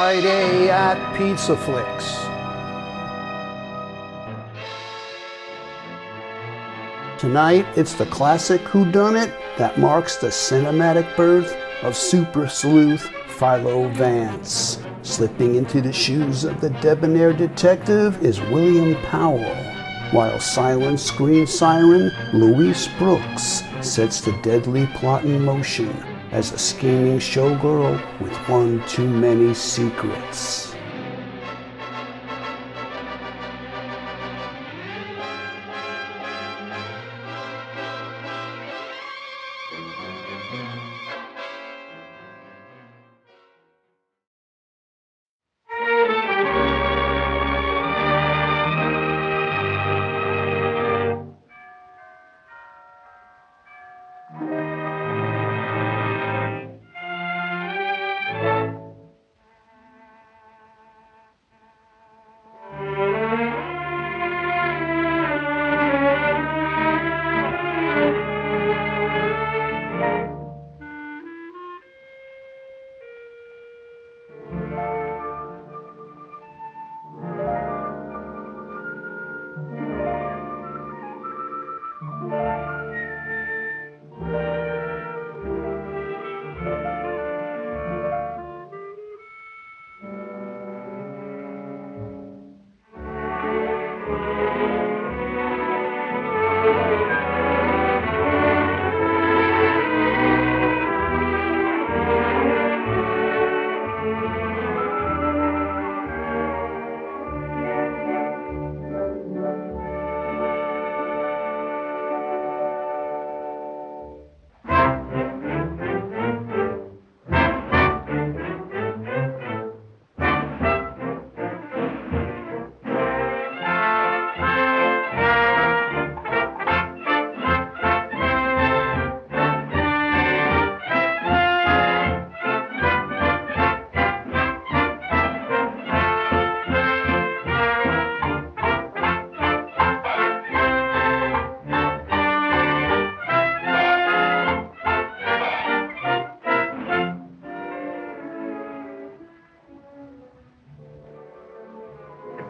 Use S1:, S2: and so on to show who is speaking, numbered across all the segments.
S1: Friday at Pizza Flicks. Tonight, it's the classic whodunit that marks the cinematic birth of super sleuth Philo Vance. Slipping into the shoes of the debonair detective is William Powell, while silent screen siren Louise Brooks sets the deadly plot in motion as a scheming showgirl with one too many secrets.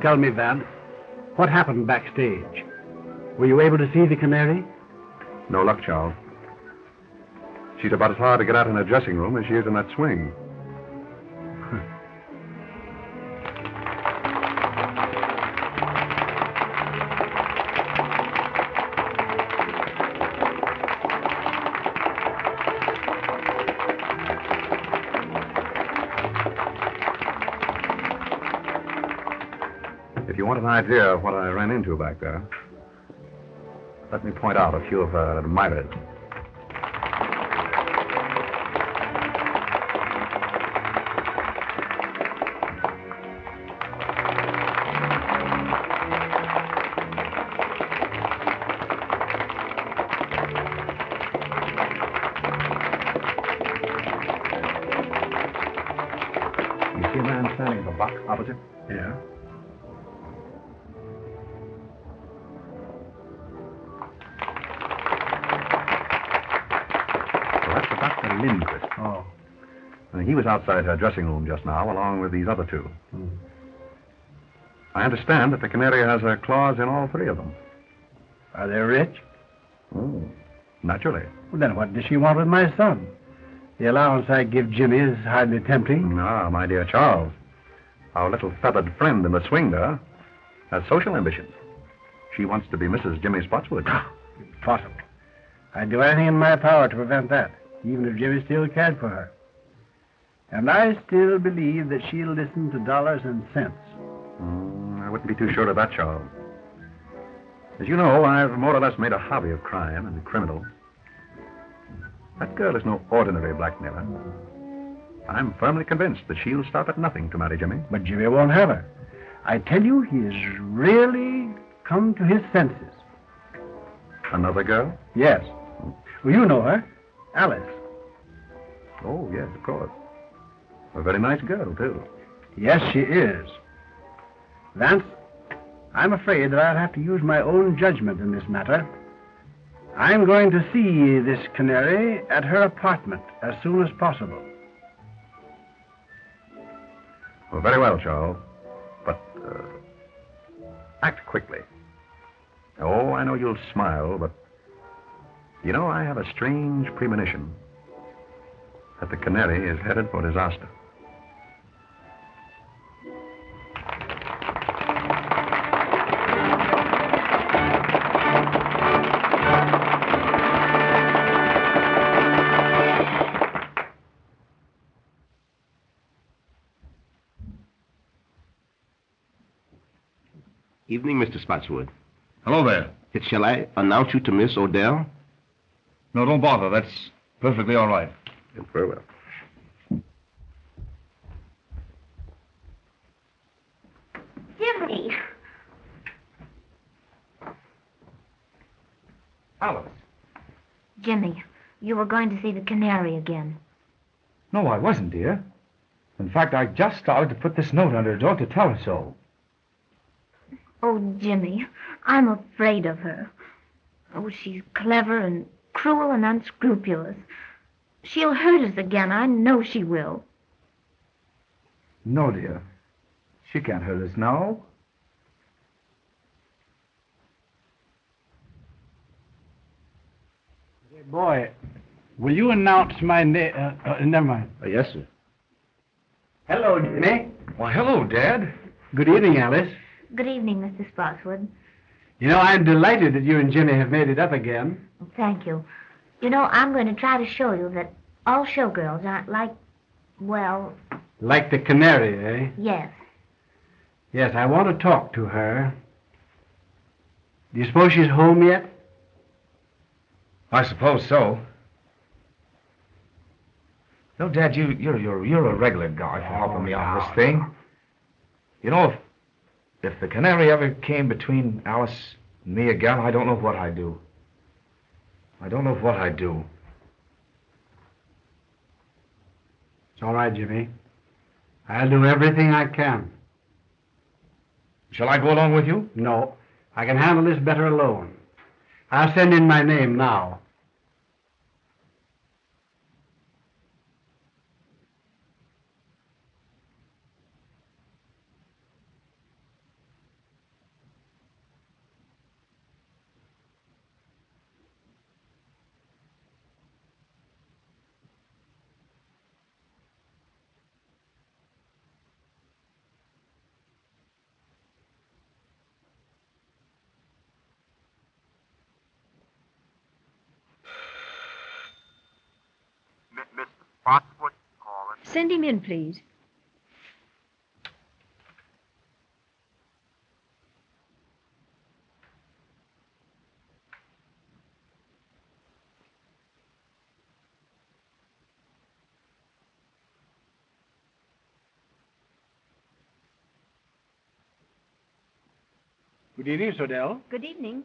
S2: Tell me, Vance, what happened backstage? Were you able to see the Canary?
S3: No luck, Charles. She's about as hard to get out in her dressing room as she is in that swing. If you want an idea of what I ran into back there, let me point out a few of her admirers. You see a man standing in the box opposite?
S2: Yeah.
S3: Oh. He was outside her dressing room just now, along with these other two. I understand that the Canary has her claws in all three of them.
S2: Are they rich?
S3: Oh, naturally.
S2: Well, then what does she want with my son? The allowance I give Jimmy is hardly tempting.
S3: Ah, my dear Charles, our little feathered friend in the swing there has social ambitions. She wants to be Mrs. Jimmy Spotswood.
S2: Impossible. I'd do anything in my power to prevent that, even if Jimmy still cared for her. And I still believe that she'll listen to dollars and cents.
S3: I wouldn't be too sure of that, Charles. As you know, I've more or less made a hobby of crime and criminals. That girl is no ordinary blackmailer. I'm firmly convinced that she'll stop at nothing to marry Jimmy.
S2: But Jimmy won't have her. I tell you, he has really come to his senses.
S3: Another girl?
S2: Yes. Well, you know her. Alice.
S3: Oh, yes, of course. A very nice girl, too.
S2: Yes, she is. Vance, I'm afraid that I'll have to use my own judgment in this matter. I'm going to see this Canary at her apartment as soon as possible.
S3: Well, very well, Charles. But, act quickly. Oh, I know you'll smile, but... You know, I have a strange premonition that the Canary is headed for disaster.
S4: Evening, Mr. Spotswood.
S5: Hello there.
S4: Shall I announce you to Miss Odell?
S5: No, don't bother. That's perfectly all right.
S3: Very well.
S6: Jimmy!
S5: Alice.
S6: Jimmy, you were going to see the Canary again.
S5: No, I wasn't, dear. In fact, I just started to put this note under her door to tell her so.
S6: Oh, Jimmy, I'm afraid of her. Oh, she's clever and cruel and unscrupulous. She'll hurt us again. I know she will.
S5: No, dear. She can't hurt us now.
S2: Hey, boy, will you announce my name? Never mind.
S4: Yes, sir.
S2: Hello, Jimmy.
S5: Why, hello, Dad.
S2: Good evening, Alice.
S6: Good evening, Mr. Spotswood.
S2: You know, I'm delighted that you and Jimmy have made it up again.
S6: Thank you. You know, I'm going to try to show you that all showgirls aren't like, well,
S2: Like the Canary, eh?
S6: yes.
S2: Yes, I want to talk to her. Do you suppose she's home yet?
S5: I suppose so. No, Dad, you're a regular guy for helping me on this thing. You know, if the Canary ever came between Alice and me again, I don't know what I'd do. I don't know what I'd do.
S2: It's all right, Jimmy. I'll do everything I can.
S5: Shall I go along with you?
S2: No, I can handle this better alone. I'll send in my name now.
S7: Mr. Spotswood calling.
S6: Send him in, please.
S2: Good evening, Miss Odell.
S6: Good evening.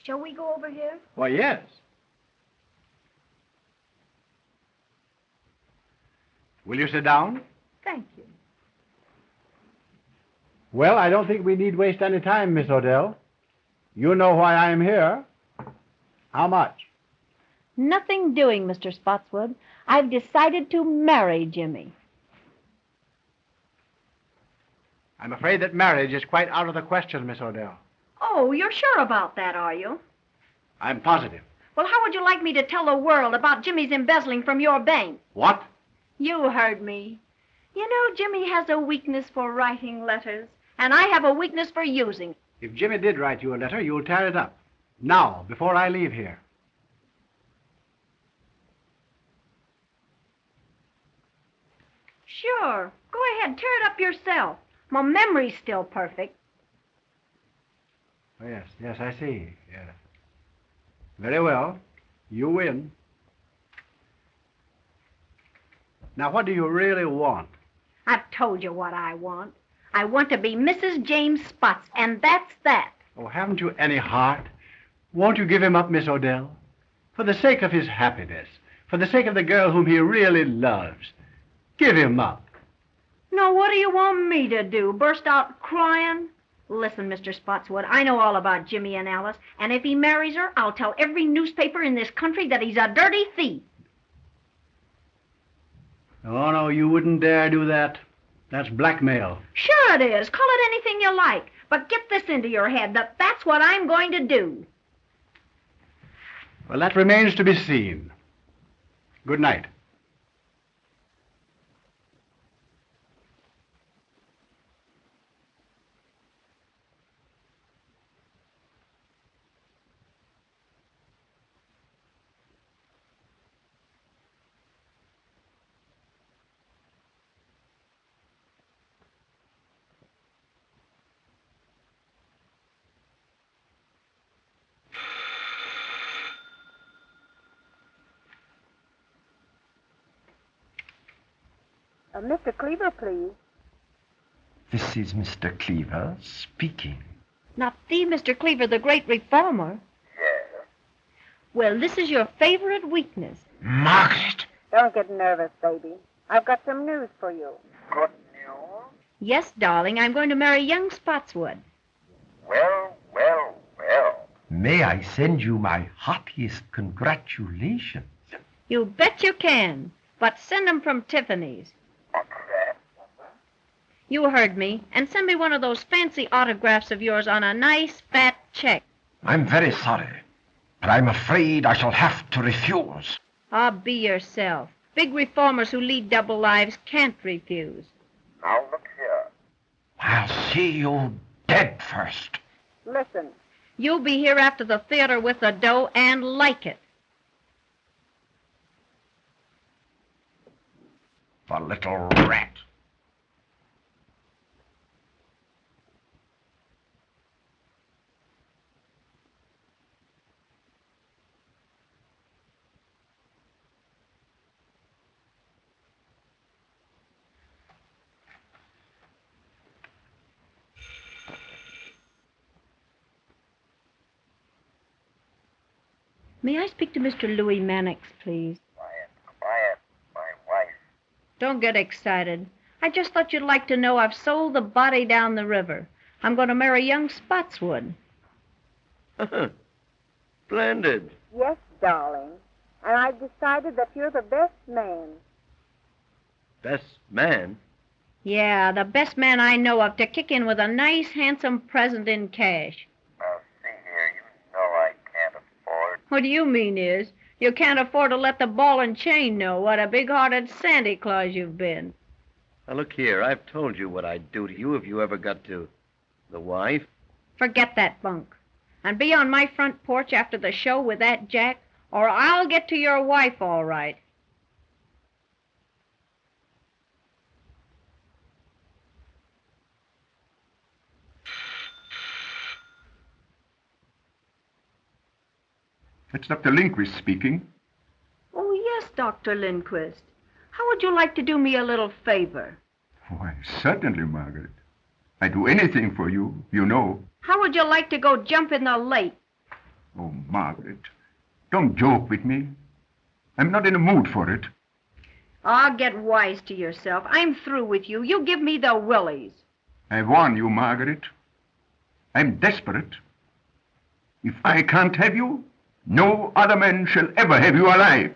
S6: Shall we go over here?
S2: Why, yes. Will you sit down?
S6: Thank you.
S2: Well, I don't think we need waste any time, Miss Odell. You know why I am here. How much?
S8: Nothing doing, Mr. Spotswood. I've decided to marry Jimmy.
S2: I'm afraid that marriage is quite out of the question, Miss Odell.
S8: Oh, you're sure about that, are you?
S2: I'm positive.
S8: Well, how would you like me to tell the world about Jimmy's embezzling from your bank?
S2: What?
S8: You heard me. You know, Jimmy has a weakness for writing letters, and I have a weakness for using.
S2: If Jimmy did write you a letter, you'll tear it up. Now, before I leave here.
S8: Sure. Go ahead, tear it up yourself. My memory's still perfect.
S2: Oh, yes, I see. Yes. Very well. You win. Now, what do you really want?
S8: I've told you what I want. I want to be Mrs. James Spots, and that's that.
S2: Oh, haven't you any heart? Won't you give him up, Miss Odell? For the sake of his happiness, for the sake of the girl whom he really loves. Give him up.
S8: Now, what do you want me to do? Burst out crying? Listen, Mr. Spotswood, I know all about Jimmy and Alice, and if he marries her, I'll tell every newspaper in this country that he's a dirty thief.
S2: Oh, no, you wouldn't dare do that. That's blackmail.
S8: Sure it is. Call it anything you like. But get this into your head, that that's what I'm going to do.
S2: Well, that remains to be seen. Good night.
S9: Mr. Cleaver, please.
S10: This is Mr. Cleaver speaking.
S8: Not the Mr. Cleaver, the great reformer.
S7: Yes.
S8: Well, this is your favorite weakness.
S10: Margaret!
S9: Don't get nervous, baby. I've got some news for you.
S7: Good news?
S8: Yes, darling, I'm going to marry young Spotswood.
S7: Well, well, well.
S10: May I send you my heartiest congratulations?
S8: You bet you can. But send them from Tiffany's.
S7: What's that?
S8: You heard me. And send me one of those fancy autographs of yours on a nice fat check.
S10: I'm very sorry, but I'm afraid I shall have to refuse.
S8: Ah, be yourself. Big reformers who lead double lives can't refuse.
S7: Now look here.
S10: I'll see you dead first.
S9: Listen,
S8: You'll be here after the theater with the dough and like it.
S10: The little rat.
S8: May I speak to Mr. Louis Mannix, please?
S7: Quiet, quiet, my wife.
S8: Don't get excited. I just thought you'd like to know I've sold the body down the river. I'm going to marry young Spotswood.
S4: Splendid.
S9: yes, darling. And I've decided that you're the best man.
S4: Best man?
S8: Yeah, the best man I know of to kick in with a nice, handsome present in cash.
S7: Now, see here, you know I can't afford.
S8: What do you mean is, you can't afford to let the ball and chain know what a big-hearted Santa Claus you've been.
S4: Now, look here. I've told you what I'd do to you if you ever got to the wife.
S8: Forget that bunk. And be on my front porch after the show with that Jack, or I'll get to your wife all right.
S11: That's Dr. Lindquist speaking.
S8: Oh, yes, Dr. Lindquist. How would you like to do me a little favor?
S11: Why, certainly, Margaret. I'd do anything for you, you know.
S8: How would you like to go jump in the lake?
S11: Oh, Margaret, don't joke with me. I'm not in a mood for it.
S8: Ah, get wise to yourself. I'm through with you. You give me the willies.
S11: I warn you, Margaret. I'm desperate. If I can't have you, no other man shall ever have you alive.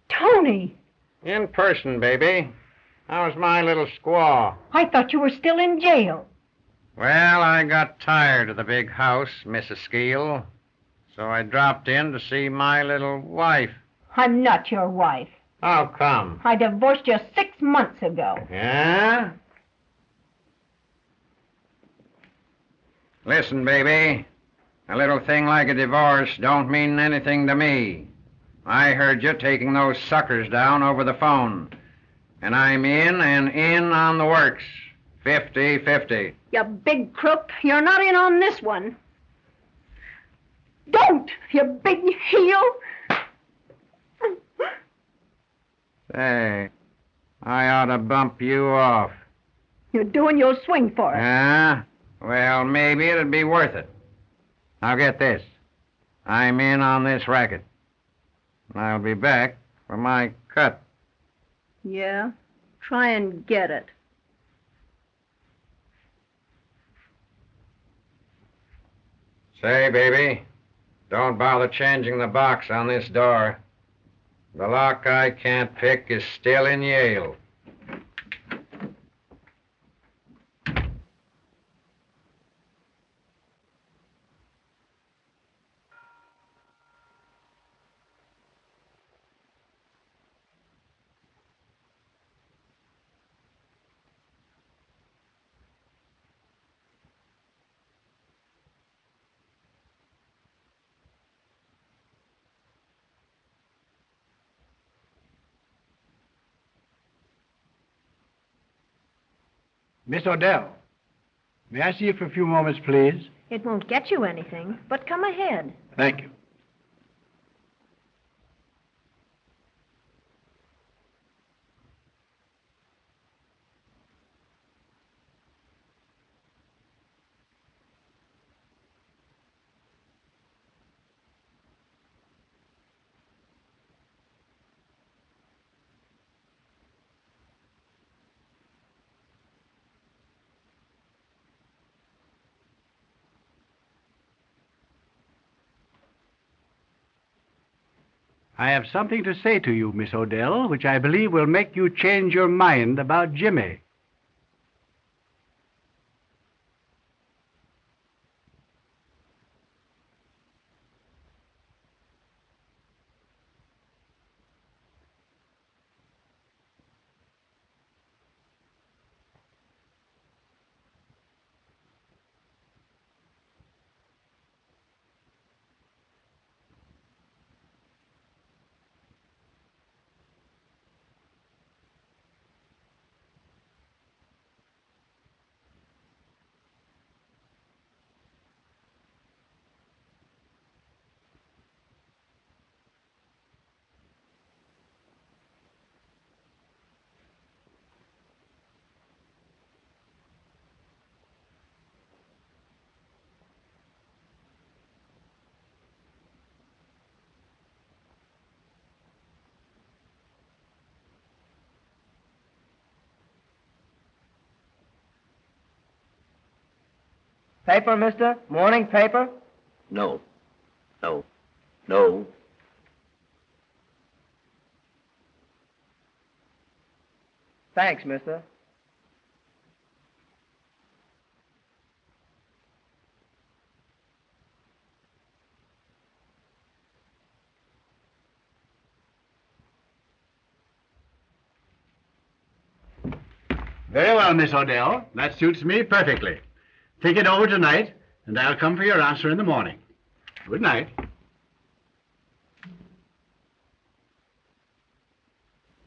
S8: Tony,
S2: In person, baby. How's my little squaw?
S8: I thought you were still in jail.
S2: Well, I got tired of the big house, Mrs. Skeel, so I dropped in to see my little wife.
S8: I'm not your wife.
S2: How come?
S8: I divorced you 6 months ago.
S2: Yeah? Listen, baby. A little thing like a divorce don't mean anything to me. I heard you taking those suckers down over the phone. And I'm in and in on the works. 50-50.
S8: You big crook. You're not in on this one. Don't, you big heel.
S2: Say, I ought to bump you off.
S8: You're doing your swing for it.
S2: Ah? Well, maybe it'd be worth it. Now get this. I'm in on this racket. I'll be back for my cut.
S8: Yeah? Try and get it.
S2: Say, baby, don't bother changing the box on this door. The lock I can't pick is still in Yale. Miss Odell, may I see you for a few moments, please?
S8: It won't get you anything, but come ahead.
S2: Thank you. I have something to say to you, Miss Odell, which I believe will make you change your mind about Jimmy.
S12: Paper, mister? Morning paper?
S4: No. No. No.
S12: Thanks, mister.
S2: Very well, Miss Odell. That suits me perfectly. Take it over tonight, and I'll come for your answer in the morning. Good night.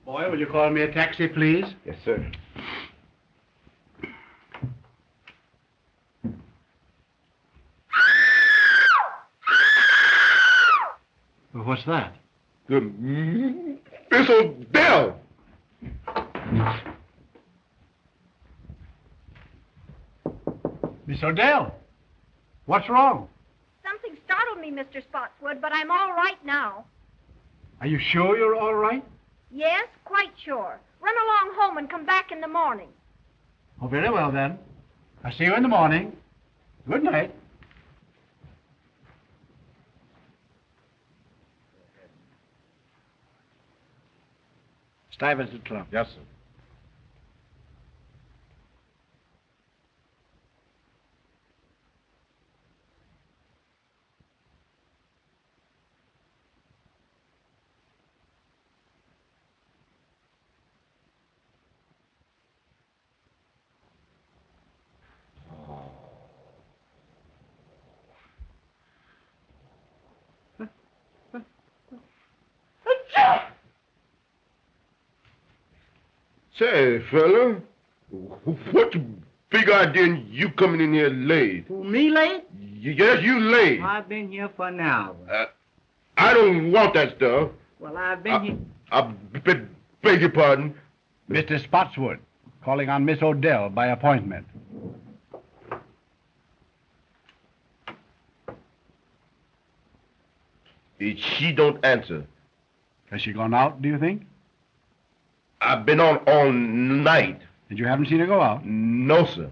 S2: Boy, will you call me a taxi, please?
S5: Yes, sir.
S2: Well, what's that?
S11: Miss Odell!
S2: Miss Odell, what's wrong?
S8: Something startled me, Mr. Spotswood, but I'm all right now.
S2: Are you sure you're all right?
S8: Yes, quite sure. Run along home and come back in the morning.
S2: Oh, very well, then. I'll see you in the morning. Good night. Stuyvesant Club.
S3: Yes, sir.
S11: Say, fella, what
S13: figure out then you coming in here late.
S14: Who, me late?
S13: Yes, you late.
S14: Well, I've been here for an hour.
S13: I don't want that stuff.
S14: Well, I've been here...
S13: I beg your pardon.
S2: Mr. Spotswood, calling on Miss Odell by appointment.
S13: She don't answer.
S2: Has she gone out, do you think?
S13: I've been on all night.
S2: And you haven't seen her go out?
S13: No, sir.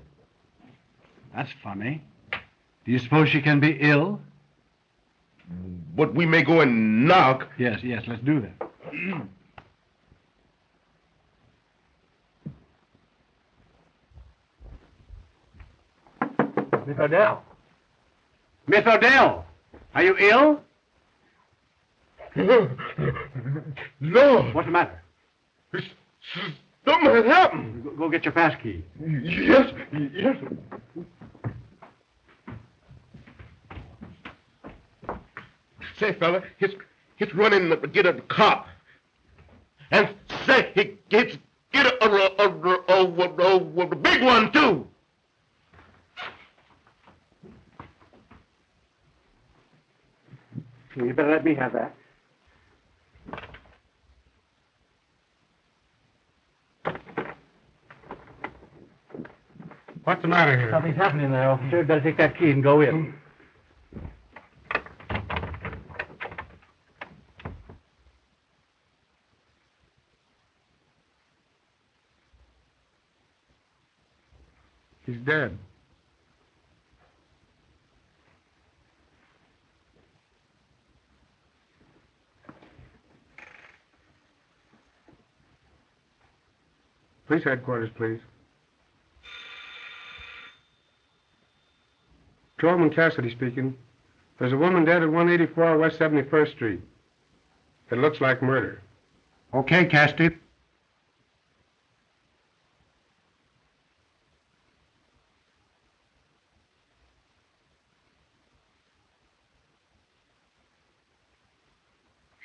S2: That's funny. Do you suppose she can be ill?
S13: But we may go and knock.
S2: Yes, let's do that.
S13: Miss Odell.
S2: Miss Odell, are you ill?
S13: No.
S2: What's the matter?
S13: Something has happened.
S2: Go get your pass key.
S13: Yes. Say, fella, he's running to get a cop. And say, he gets get a big one, too.
S2: You better let me have that.
S15: What's the matter here?
S2: Something's happening there, officer. Better take that key and go in.
S15: He's dead. Police headquarters, please. Patrolman Cassidy speaking. There's a woman dead at 184 West 71st Street. It looks like murder.
S2: Okay, Cassidy.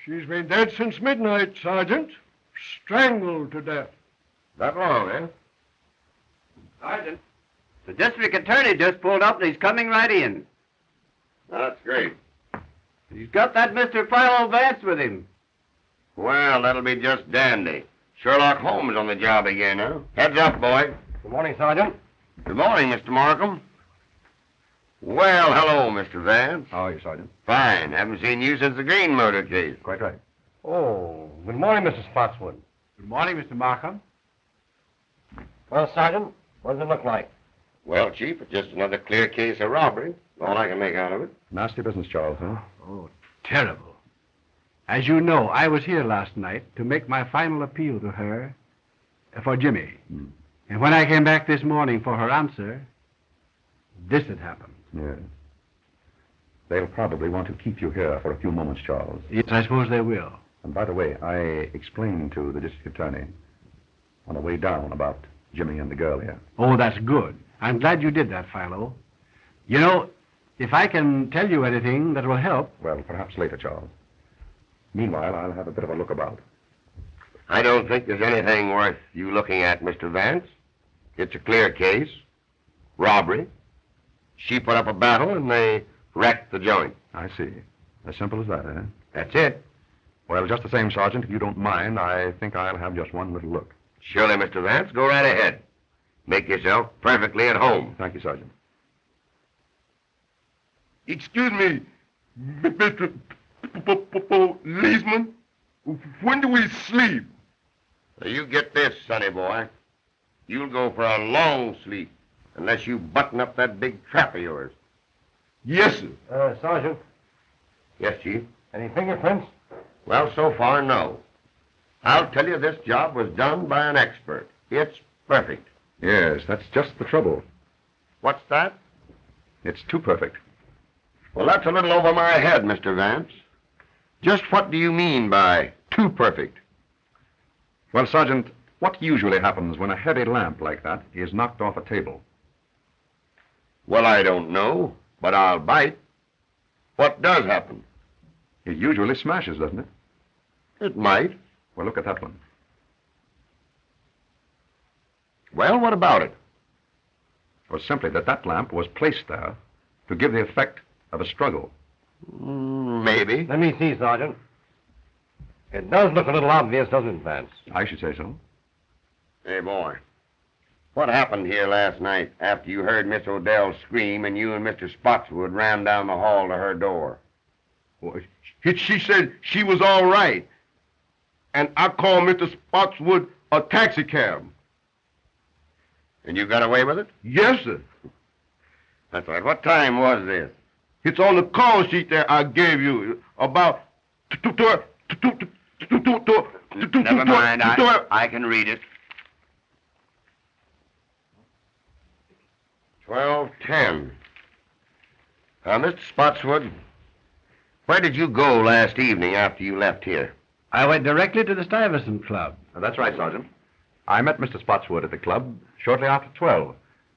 S15: She's been dead since midnight, Sergeant. Strangled to death.
S11: That long, eh?
S4: Sergeant, the district attorney just pulled up and he's coming right in.
S11: That's great.
S4: He's got that Mr. Philo Vance with him.
S11: Well, that'll be just dandy. Sherlock Holmes on the job again, huh? Heads up, boy.
S4: Good morning, Sergeant.
S11: Good morning, Mr. Markham. Well, hello, Mr. Vance.
S3: How are you, Sergeant?
S11: Fine. Haven't seen you since the Green murder case.
S3: Quite right.
S4: Oh, good morning, Mr. Spotswood.
S2: Good morning, Mr. Markham.
S4: Well, Sergeant, what does it look like?
S11: Well, Chief, it's just another clear case of robbery. All I can make out of it.
S3: Nasty business, Charles, huh?
S2: Oh, terrible. As you know, I was here last night to make my final appeal to her for Jimmy. And when I came back this morning for her answer, this had happened.
S3: Yes. They'll probably want to keep you here for a few moments, Charles.
S2: Yes, I suppose they will.
S3: And by the way, I explained to the district attorney on the way down about Jimmy and the girl here.
S2: Oh, that's good. I'm glad you did that, Philo. You know, if I can tell you anything that will help...
S3: Well, perhaps later, Charles. Meanwhile, I'll have a bit of a look about.
S11: I don't think there's anything worth you looking at, Mr. Vance. It's a clear case. Robbery. She put up a battle and they wrecked the joint.
S3: I see. As simple as that, eh?
S11: That's it.
S3: Well, just the same, Sergeant, if you don't mind, I think I'll have just one little look.
S11: Surely, Mr. Vance. Go right ahead. Make yourself perfectly at home.
S3: Thank you, Sergeant.
S13: Excuse me, Mr. Policeman. When do we sleep?
S11: Now, you get this, sonny boy. You'll go for a long sleep unless you button up that big trap of yours.
S13: Yes, sir.
S4: Sergeant,
S11: Yes, Chief.
S4: any fingerprints?
S11: Well, so far, no. I'll tell you this job was done by an expert. It's perfect.
S3: Yes, that's just the trouble.
S11: What's that?
S3: It's too perfect.
S11: Well, that's a little over my head, Mr. Vance. Just what do you mean by too perfect?
S3: Well, Sergeant, what usually happens when a heavy lamp like that is knocked off a table?
S11: Well, I don't know, but I'll bite. What does happen?
S3: It usually smashes, doesn't it?
S11: It might.
S3: Well, look at that one.
S11: Well, what about it?
S3: was simply that that lamp was placed there to give the effect of a struggle.
S11: Maybe.
S4: Let me see, Sergeant. It does look a little obvious, doesn't it, Vance?
S3: I should say so.
S11: Hey, boy. What happened here last night after you heard Miss Odell scream and you and Mr. Spotswood ran down the hall to her door?
S13: Well, she said she was all right. And I called Mr. Spotswood a taxicab.
S11: And you got away with it?
S13: Yes, sir.
S11: That's right. What time was this?
S13: It's on the call sheet that I gave you. About...
S11: Never mind. I can read it. 12:10. Mr. Spotswood, where did you go last evening after you left here?
S2: I went directly to the Stuyvesant Club.
S3: That's right, Sergeant. I met Mr. Spotswood at the club shortly after 12.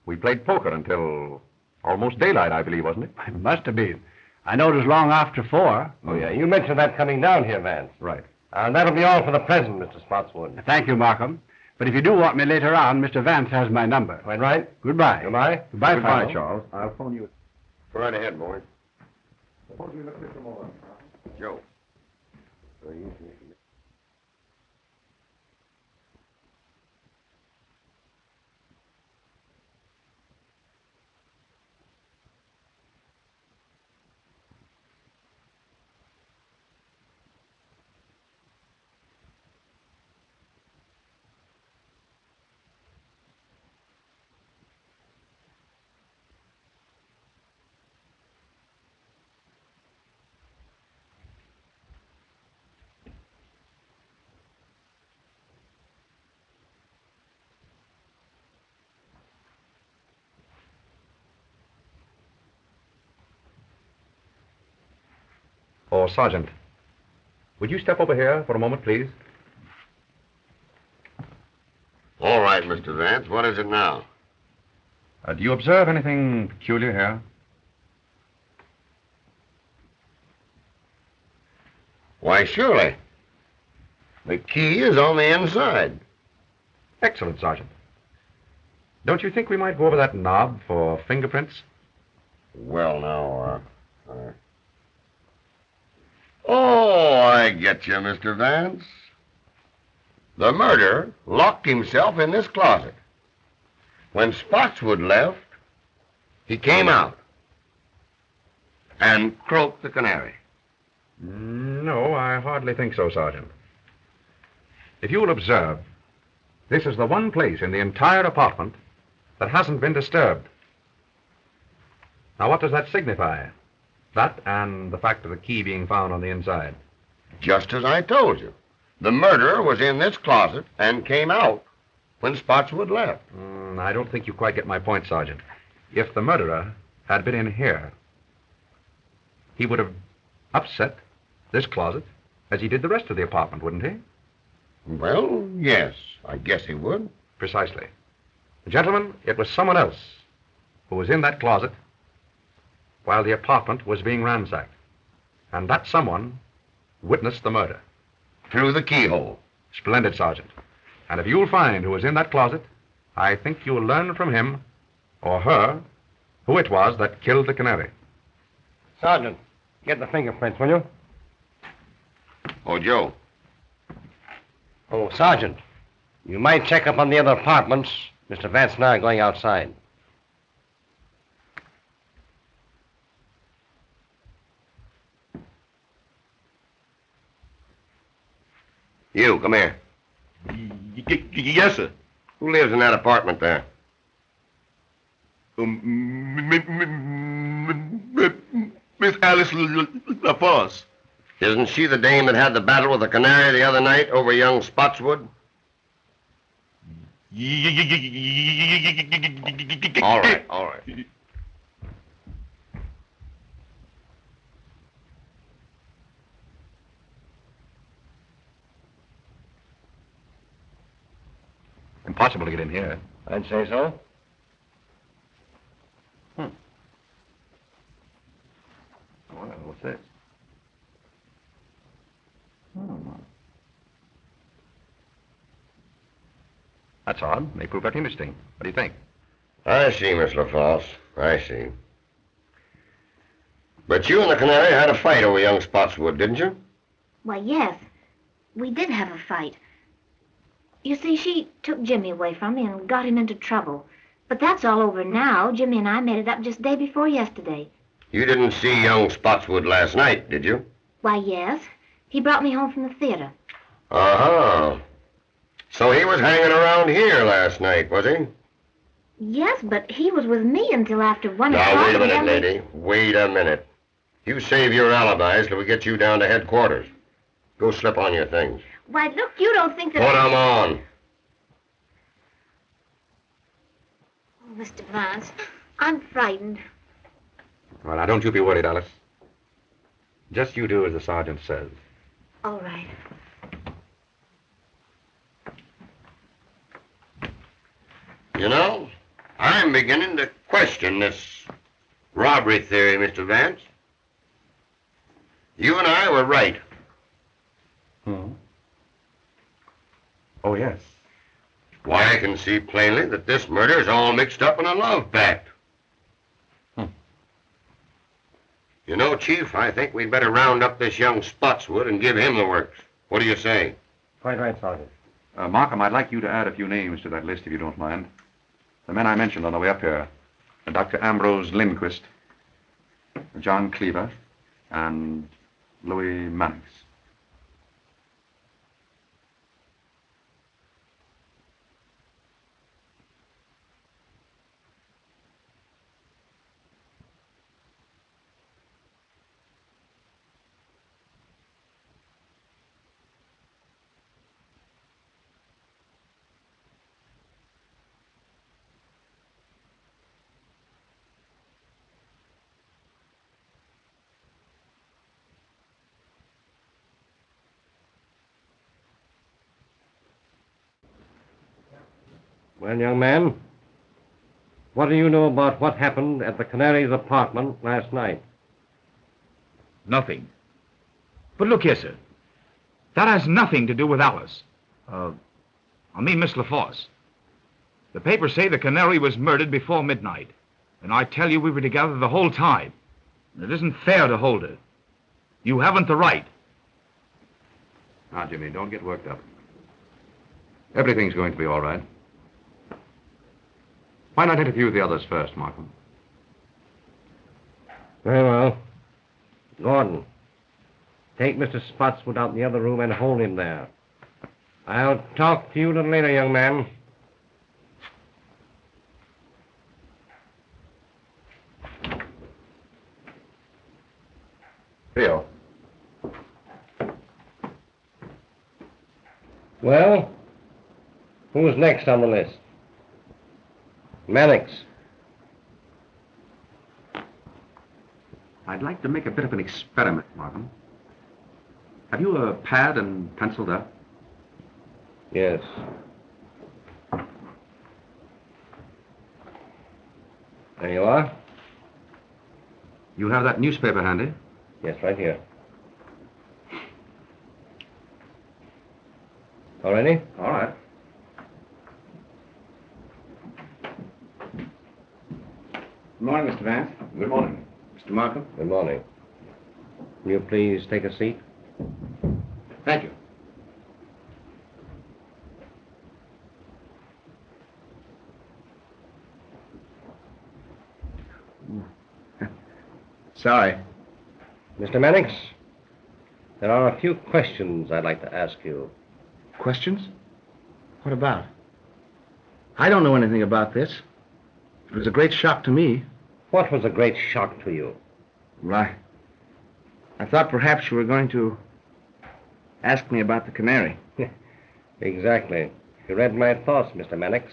S3: We played poker until almost daylight, I believe, wasn't it?
S2: It must have been. I know it was long after 4.
S4: Oh, yeah. You mentioned that coming down here, Vance.
S3: Right.
S4: That'll be all for the present, Mr. Spotswood.
S2: Thank you, Markham. But if you do want me later on, Mr. Vance has my number.
S4: Quite right.
S2: Goodbye.
S4: Goodbye.
S2: Goodbye,
S3: Goodbye,
S2: Philo.
S3: Charles. I'll phone you.
S11: Go right ahead, boy.
S3: Suppose we look at some more.
S11: Joe.
S3: Oh, Sergeant, would you step over here for a moment, please?
S11: All right, Mr. Vance. What is it now?
S3: Do you observe anything peculiar here?
S11: Why, surely. The key is on the inside.
S3: Excellent, Sergeant. Don't you think we might go over that knob for fingerprints?
S11: Well, now, Oh, I get you, Mr. Vance. The murderer locked himself in this closet. When Spotswood left, he came out and croaked the canary.
S3: No, I hardly think so, Sergeant. If you will observe, this is the one place in the entire apartment that hasn't been disturbed. Now, what does that signify? That and the fact of the key being found on the inside.
S11: Just as I told you. The murderer was in this closet and came out when Spotswood left.
S3: I don't think you quite get my point, Sergeant. If the murderer had been in here, he would have upset this closet as he did the rest of the apartment, wouldn't he?
S11: Well, yes, I guess he would.
S3: Precisely. Gentlemen, it was someone else who was in that closet while the apartment was being ransacked. And that someone witnessed the murder.
S11: Through the keyhole.
S3: Splendid, Sergeant. And if you'll find who was in that closet, I think you'll learn from him or her who it was that killed the canary.
S4: Sergeant, get the fingerprints, will you?
S11: Oh, Joe.
S4: Oh, Sergeant, you might check up on the other apartments. Mr. Vance and I are going outside.
S11: You, come here.
S13: Yes, sir.
S11: Who lives in that apartment there?
S13: Miss Alice LaFosse.
S11: Isn't she the dame that had the battle with the canary the other night over young Spotswood? All right, all right.
S3: Impossible to get in here.
S4: I'd say so.
S3: Well, what's this? That's odd. May prove that interesting. What do you think?
S11: I see, Miss LaFalce. I see. But you and the Canary had a fight over young Spotswood, didn't you?
S6: Why, yes. We did have a fight. You see, she took Jimmy away from me and got him into trouble. But that's all over now. Jimmy and I made it up just day before yesterday.
S11: You didn't see young Spotswood last night, did you?
S6: Why, yes. He brought me home from the theater.
S11: Uh-huh. So he was hanging around here last night, was he?
S6: Yes, but he was with me until after 1 o'clock.
S11: Now, wait a minute,
S6: and then
S11: lady. Wait a minute. You save your alibis till we get you down to headquarters. Go slip on your things.
S6: Why, look, you don't think that...
S11: Put 'em on.
S6: Oh, Mr. Vance, I'm frightened.
S3: Well, now, don't you be worried, Alice. Just you do as the sergeant says.
S6: All right.
S11: You know, I'm beginning to question this robbery theory, Mr. Vance. You and I were right.
S3: Oh, yes.
S11: Why, I can see plainly that this murder is all mixed up in a love pact. You know, Chief, I think we'd better round up this young Spotswood and give him the works. What do you say?
S4: Quite right, Sergeant.
S3: Markham, I'd like you to add a few names to that list, if you don't mind. The men I mentioned on the way up here. Dr. Ambrose Lindquist, John Cleaver, and Louis Mannix.
S4: Well, young man, what do you know about what happened at the Canary's apartment last night?
S5: Nothing. But look here, sir. That has nothing to do with Alice. I mean Miss LaForce. The papers say the Canary was murdered before midnight. And I tell you we were together the whole time. It isn't fair to hold her. You haven't the right.
S3: Now, Jimmy, don't get worked up. Everything's going to be all right. Why not interview the others first, Markham?
S4: Very well. Gordon, take Mr. Spotswood out in the other room and hold him there. I'll talk to you a little later, young man.
S3: Theo.
S4: Well, who's next on the list? Mannix.
S3: I'd like to make a bit of an experiment, Markham. Have you a pad and pencil there?
S4: Yes. There you are.
S3: You have that newspaper handy?
S4: Yes, right here. All ready?
S3: All right.
S16: Good morning, Mr. Vance.
S3: Good morning.
S16: Mr. Markham.
S4: Good morning. Will you please take a seat?
S16: Thank you. Sorry.
S4: Mr. Mannix, there are a few questions I'd like to ask you.
S16: Questions? What about? I don't know anything about this. It was a great shock to me.
S4: What was a great shock to you?
S16: Right. I thought perhaps you were going to ask me about the Canary.
S4: Exactly. You read my thoughts, Mr. Mannix.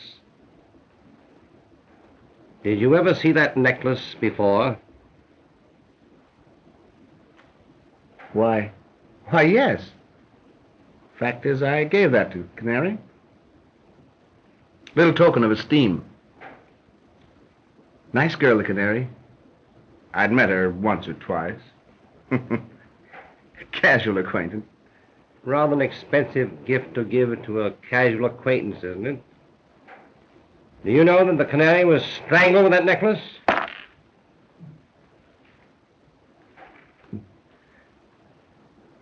S4: Did you ever see that necklace before?
S16: Why, yes. Fact is, I gave that to Canary. Little token of esteem. Nice girl, the Canary. I'd met her once or twice. Casual acquaintance.
S4: Rather an expensive gift to give to a casual acquaintance, isn't it? Do you know that the Canary was strangled with that necklace?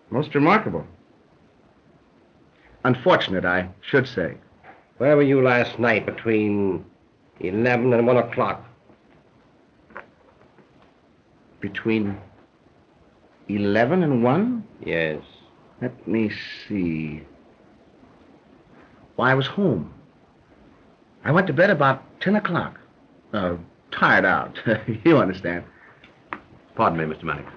S16: Most remarkable. Unfortunate, I should say.
S4: Where were you last night between 11 and 1 o'clock?
S16: Between 11 and 1?
S4: Yes.
S16: Let me see. Why, I was home. I went to bed about 10 o'clock. Tired out. You understand.
S3: Pardon me, Mr. Mannix.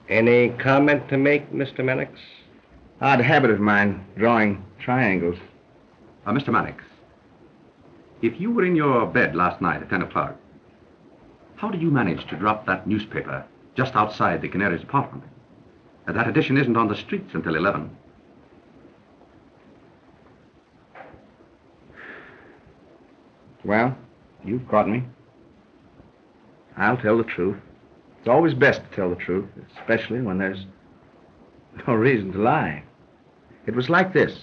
S4: Any comment to make, Mr. Mannix?
S16: Odd habit of mine, drawing triangles.
S3: Mr. Mannix, if you were in your bed last night at 10 o'clock, how did you manage to drop that newspaper just outside the Canary's apartment? That edition isn't on the streets until 11.
S16: Well, you've caught me. I'll tell the truth. It's always best to tell the truth, especially when there's no reason to lie. It was like this.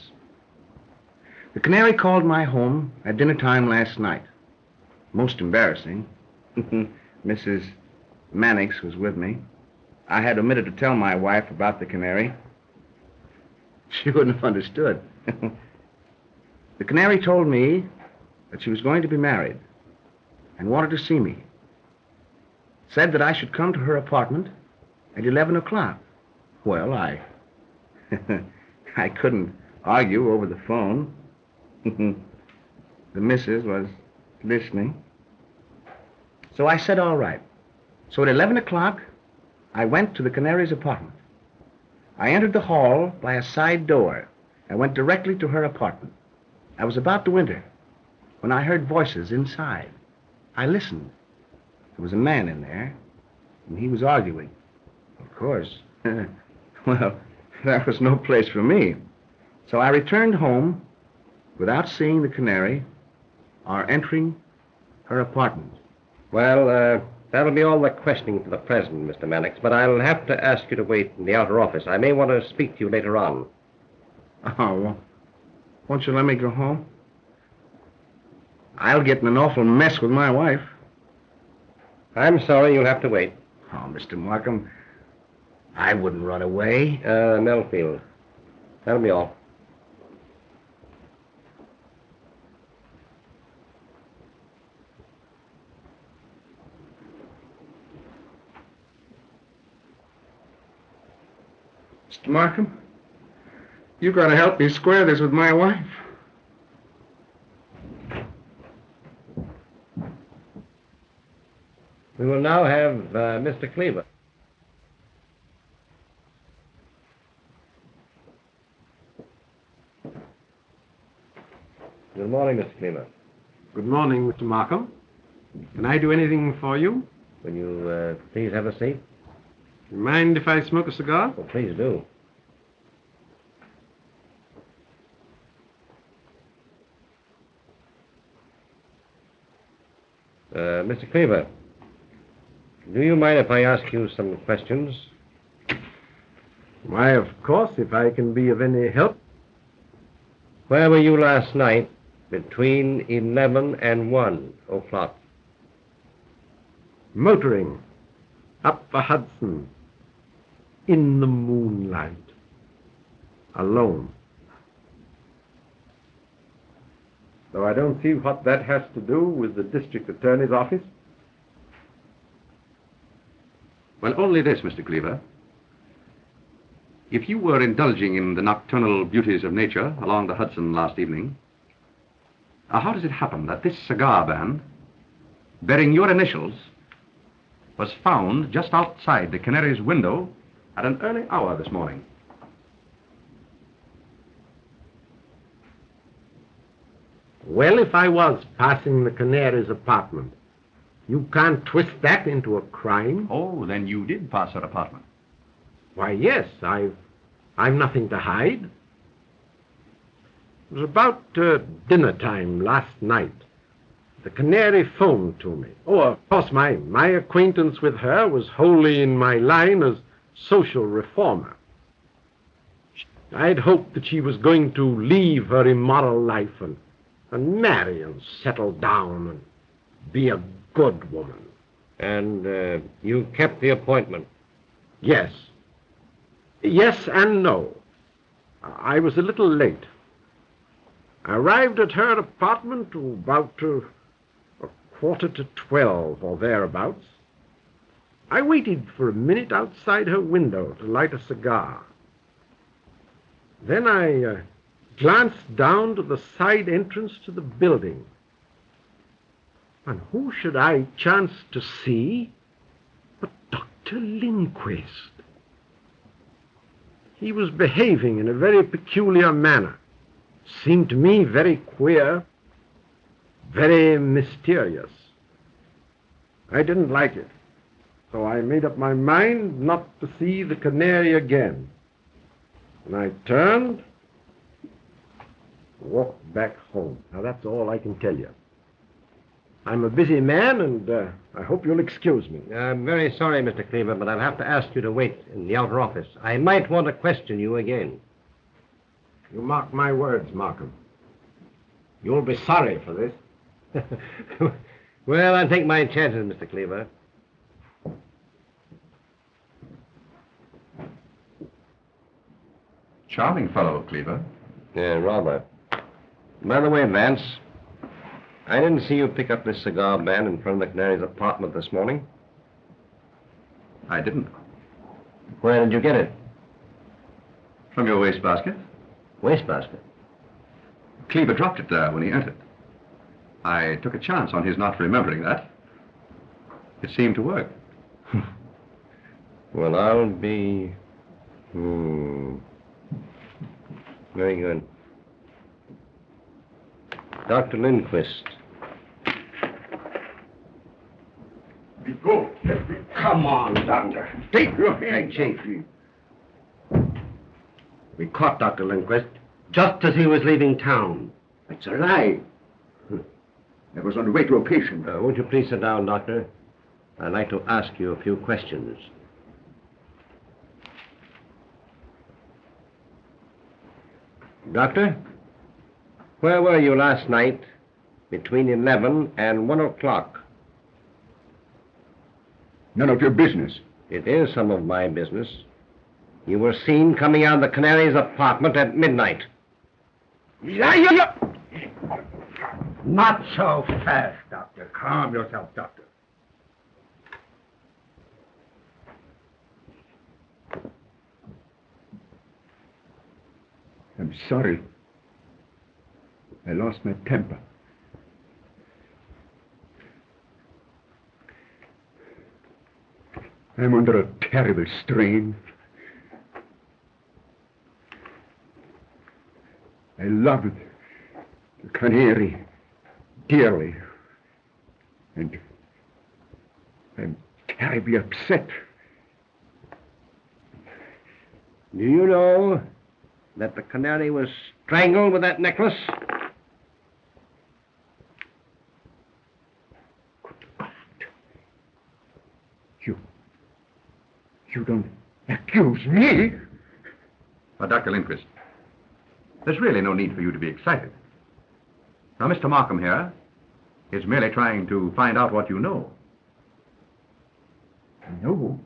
S16: The Canary called my home at dinner time last night. Most embarrassing. Mrs. Mannix was with me. I had omitted to tell my wife about the Canary. She wouldn't have understood. The Canary told me that she was going to be married and wanted to see me. Said that I should come to her apartment at 11 o'clock. Well, I couldn't argue over the phone. The missus was listening. So I said, all right. So at 11 o'clock, I went to the Canary's apartment. I entered the hall by a side door and went directly to her apartment. I was about to enter when I heard voices inside. I listened. There was a man in there, and he was arguing. Of course. Well, that was no place for me. So I returned home without seeing the Canary or entering her apartment.
S4: Well, that'll be all the questioning for the present, Mr. Mannix, but I'll have to ask you to wait in the outer office. I may want to speak to you later on.
S16: Oh, well, won't you let me go home? I'll get in an awful mess with my wife.
S4: I'm sorry, you'll have to wait.
S16: Oh, Mr. Markham, I wouldn't run away.
S4: Melfield. That'll be all.
S16: Mr. Markham, you got to help me square this with my wife.
S4: We will now have Mr. Cleaver. Good morning, Mr. Cleaver.
S15: Good morning, Mr. Markham. Can I do anything for you?
S4: Will you please have a seat?
S15: Mind if I smoke a cigar?
S4: Oh, please do. Mr. Cleaver, do you mind if I ask you some questions?
S15: Why, of course, if I can be of any help.
S4: Where were you last night between 11 and 1 o'clock?
S15: Motoring up the Hudson in the moonlight, alone. Though I don't see what that has to do with the district attorney's office.
S3: Well, only this, Mr. Cleaver. If you were indulging in the nocturnal beauties of nature along the Hudson last evening, how does it happen that this cigar band, bearing your initials, was found just outside the Canary's window at an early hour this morning?
S17: Well, if I was passing the Canary's apartment, you can't twist that into a crime.
S3: Oh, then you did pass her apartment.
S17: Why, yes, I've nothing to hide. It was about dinner time last night. The Canary phoned to me. Oh, of course, my acquaintance with her was wholly in my line as social reformer. I'd hoped that she was going to leave her immoral life and marry and settle down and be a good woman.
S4: And you kept the appointment?
S17: Yes. Yes and no. I was a little late. I arrived at her apartment about a 11:45 or thereabouts. I waited for a minute outside her window to light a cigar. Then I glanced down to the side entrance to the building. And who should I chance to see but Dr. Lindquist? He was behaving in a very peculiar manner. Seemed to me very queer, very mysterious. I didn't like it, so I made up my mind not to see the Canary again. And I turned, walked back home. Now, that's all I can tell you. I'm a busy man, and I hope you'll excuse me.
S4: I'm very sorry, Mr. Cleaver, but I'll have to ask you to wait in the outer office. I might want to question you again.
S17: You mark my words, Markham. You'll be sorry for this.
S4: Well, I'll take my chances, Mr. Cleaver.
S3: Charming fellow, Cleaver.
S4: Yeah, rather. By the way, Vance, I didn't see you pick up this cigar band in front of the Canary's apartment this morning.
S3: I didn't.
S4: Where did you get it?
S3: From your wastebasket.
S4: Wastebasket?
S3: Cleaver dropped it there when he entered. I took a chance on his not remembering that. It seemed to work.
S4: Well, I'll be... Very good. Dr. Lindquist.
S10: Go. Come on, Doctor. Take your hand.
S17: Hey, Chief. We caught Dr. Lindquist just as he was leaving town.
S10: That's a lie. I was on the way to a patient.
S4: Won't you please sit down, Doctor? I'd like to ask you a few questions. Doctor, where were you last night between 11 and 1 o'clock?
S10: None of your business.
S4: It is some of my business. You were seen coming out of the Canary's apartment at midnight.
S10: Liar! Not so fast, Doctor. Calm yourself, Doctor. I'm sorry. I lost my temper. I'm under a terrible strain. I loved the Canary dearly. And I'm terribly upset.
S4: Do you know that the Canary was strangled with that necklace?
S10: You don't accuse me?
S3: But, Dr. Lindquist, there's really no need for you to be excited. Now, Mr. Markham here is merely trying to find out what you know.
S10: No.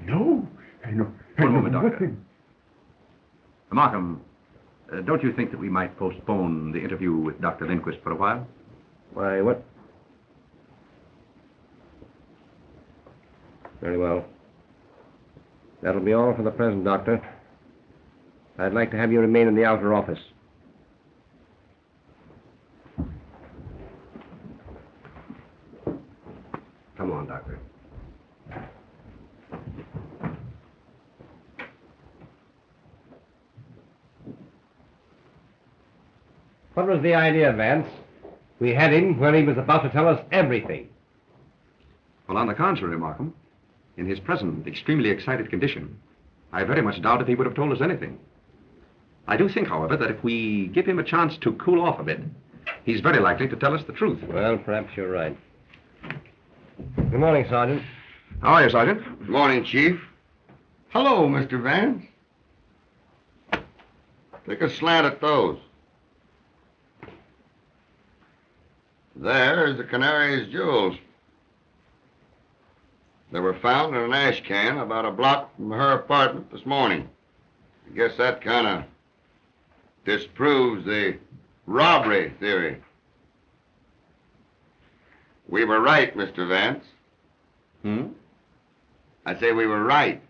S10: No. I know.
S3: One moment, Doctor.
S10: Nothing.
S3: Markham, don't you think that we might postpone the interview with Dr. Lindquist for a while?
S4: Why, what? Very well. That'll be all for the present, Doctor. I'd like to have you remain in the outer office. Come on, Doctor. What was the idea, Vance? We had him where he was about to tell us everything.
S3: Well, on the contrary, Markham, in his present extremely excited condition, I very much doubt if he would have told us anything. I do think, however, that if we give him a chance to cool off a bit, he's very likely to tell us the truth.
S4: Well, perhaps you're right. Good morning, Sergeant.
S3: How are you, Sergeant?
S11: Good morning, Chief. Hello, Mr. Vance. Take a slant at those. There's the Canary's jewels. They were found in an ash can about a block from her apartment this morning. I guess that kind of disproves the robbery theory. We were right, Mr. Vance. I say we were right.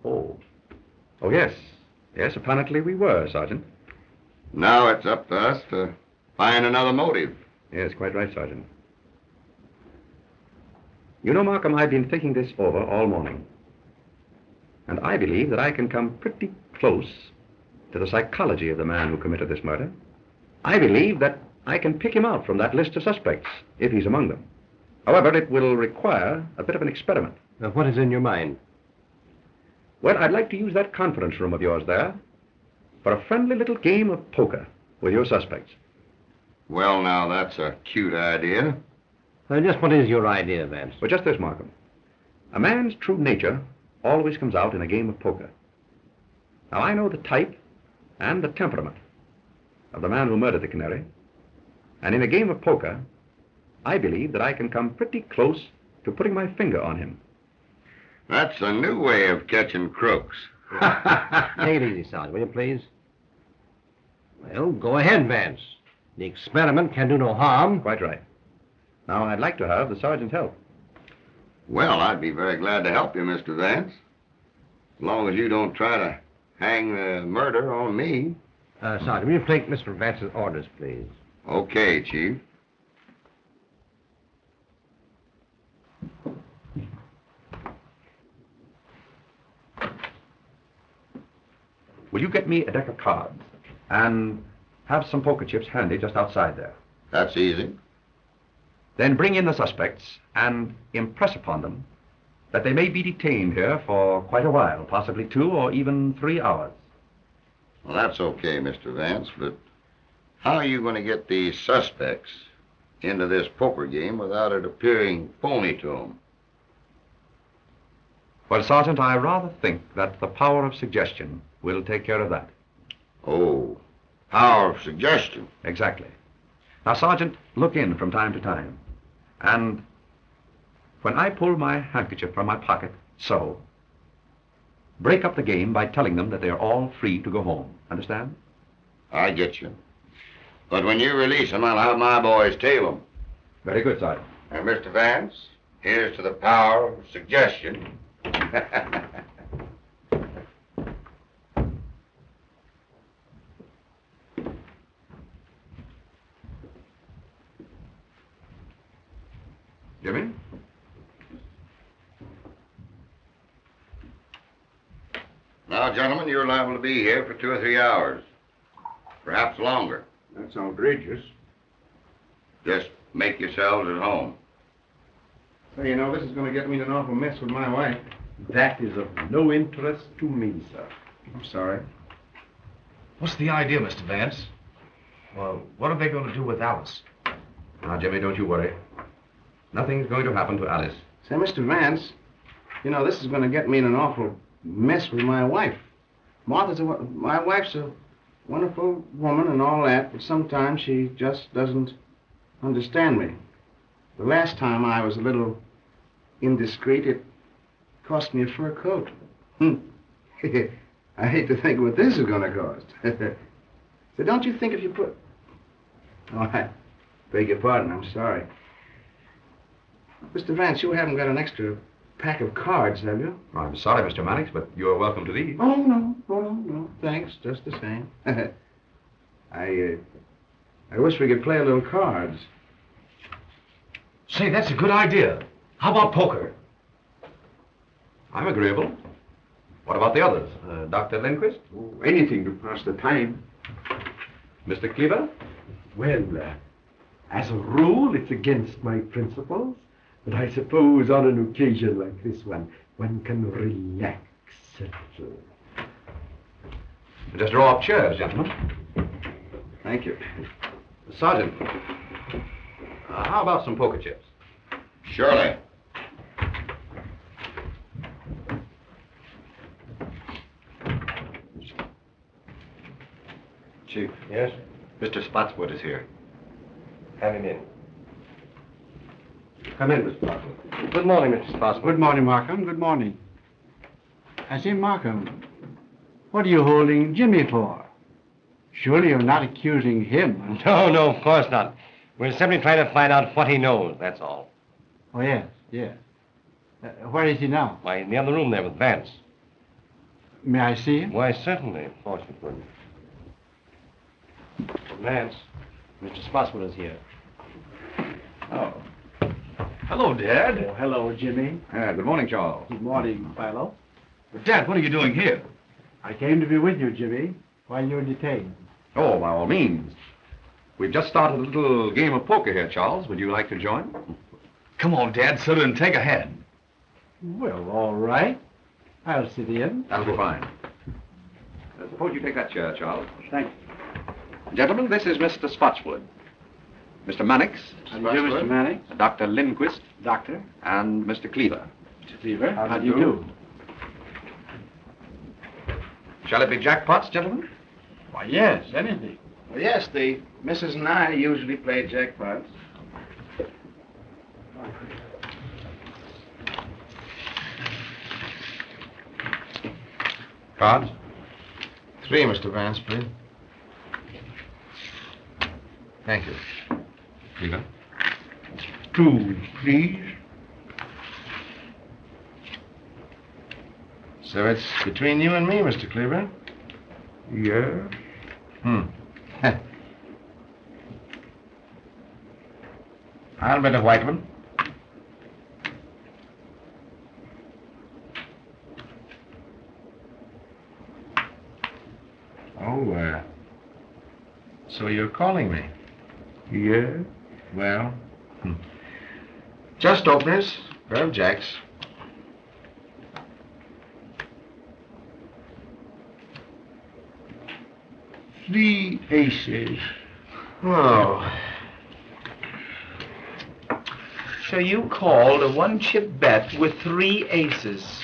S3: Oh, yes. Yes, apparently we were, Sergeant.
S11: Now it's up to us to find another motive.
S3: Yes, quite right, Sergeant. You know, Markham, I've been thinking this over all morning. And I believe that I can come pretty close to the psychology of the man who committed this murder. I believe that I can pick him out from that list of suspects, if he's among them. However, it will require a bit of an experiment.
S4: Now, what is in your mind?
S3: Well, I'd like to use that conference room of yours there for a friendly little game of poker with your suspects.
S11: Well, now, that's a cute idea.
S4: Just what is your idea, Vance?
S3: Well, just this, Markham. A man's true nature always comes out in a game of poker. Now, I know the type and the temperament of the man who murdered the Canary. And in a game of poker, I believe that I can come pretty close to putting my finger on him.
S11: That's a new way of catching crooks.
S4: Take it easy, Sergeant, will you please? Well, go ahead, Vance. The experiment can do no harm.
S3: Quite right. Now, I'd like to have the sergeant's help.
S11: Well, I'd be very glad to help you, Mr. Vance. As long as you don't try to hang the murder on me.
S4: Sergeant, will you take Mr. Vance's orders, please?
S11: Okay, Chief.
S3: Will you get me a deck of cards and have some poker chips handy just outside there?
S11: That's easy.
S3: Then bring in the suspects and impress upon them that they may be detained here for quite a while, possibly 2 or even 3 hours.
S11: Well, that's okay, Mr. Vance, but how are you going to get these suspects into this poker game without it appearing phony to them?
S3: Well, Sergeant, I rather think that the power of suggestion will take care of that.
S11: Oh, power of suggestion.
S3: Exactly. Now, Sergeant, look in from time to time. And when I pull my handkerchief from my pocket, so, break up the game by telling them that they're all free to go home. Understand?
S11: I get you. But when you release them, I'll have my boys tail them.
S3: Very good, Sergeant.
S11: And Mr. Vance, here's to the power of suggestion.
S3: Jimmy?
S11: Now, gentlemen, you're liable to be here for 2 or 3 hours. Perhaps longer.
S15: That's outrageous.
S11: Just make yourselves at home.
S15: Hey, you know, this is going to get me in an awful mess with my wife.
S17: That is of no interest to me, sir.
S15: I'm sorry.
S5: What's the idea, Mr. Vance? Well, what are they going to do with Alice?
S3: Now, Jimmy, don't you worry. Nothing's going to happen to Alice.
S1: Say, Mr. Vance, you know, this is going to get me in an awful mess with my wife. My wife's a wonderful woman and all that, but sometimes she just doesn't understand me. The last time I was a little indiscreet, it cost me a fur coat. I hate to think what this is going to cost. So don't you think if you put... Oh, I beg your pardon, I'm sorry. Mr. Vance, you haven't got an extra pack of cards, have you?
S3: I'm sorry, Mr. Mannix, but you're welcome to these.
S1: Oh, no. Thanks, just the same. I wish we could play a little cards.
S5: Say, that's a good idea. How about poker?
S3: I'm agreeable. What about the others? Dr. Lindquist?
S15: Oh, anything to pass the time.
S3: Mr. Cleaver?
S17: Well, as a rule, it's against my principles. But I suppose on an occasion like this one can relax a little.
S3: Just draw up chairs, gentlemen.
S1: Thank you.
S3: Sergeant, how about some poker chips?
S11: Surely.
S3: Chief.
S4: Yes?
S3: Mr. Spotswood is here.
S4: Have him in. Come in, Mr. Spotswood. Good morning, Mr. Spotswood.
S2: Good morning, Markham. Good morning. I say, Markham, what are you holding Jimmy for? Surely you're not accusing him.
S4: No, no, of course not. We're simply trying to find out what he knows, that's all.
S2: Oh, yes, yes. Where is he now?
S4: Why, in the other room there with Vance.
S2: May I see him?
S4: Why, certainly, of course you could. Vance, Mr. Spotswood is here.
S3: Oh. Hello, Dad.
S2: Oh, hello, Jimmy.
S3: Good morning, Charles.
S2: Good morning, Philo.
S3: Dad, what are you doing here?
S2: I came to be with you, Jimmy, while you're detained.
S3: Oh, by all means. We've just started a little game of poker here, Charles. Would you like to join? Come on, Dad, sit and take a hand.
S2: Well, all right. I'll sit in.
S3: That'll be fine. Suppose you take that chair, Charles.
S2: Thank you.
S3: Gentlemen, this is Mr. Spotswood. Mr. Mannix.
S2: How do you do, Mr. Mannix?
S3: Dr. Lindquist.
S2: Doctor.
S3: And Mr. Cleaver.
S2: Mr. Cleaver. How do you do?
S3: Shall it be jackpots, gentlemen?
S2: Why, yes, anything.
S5: Well, yes, the Mrs. and I usually play jackpots.
S3: Cards?
S5: 3, Mr. Vance, please.
S3: Thank you. Cleaver?
S2: 2, please.
S5: So it's between you and me, Mr. Cleaver?
S2: Yes.
S5: I'll bet a white one. Oh, so you're calling me?
S2: Yes.
S5: Well, just openers, pair of jacks.
S2: Three aces.
S5: Oh. So you called a one-chip bet with 3 aces.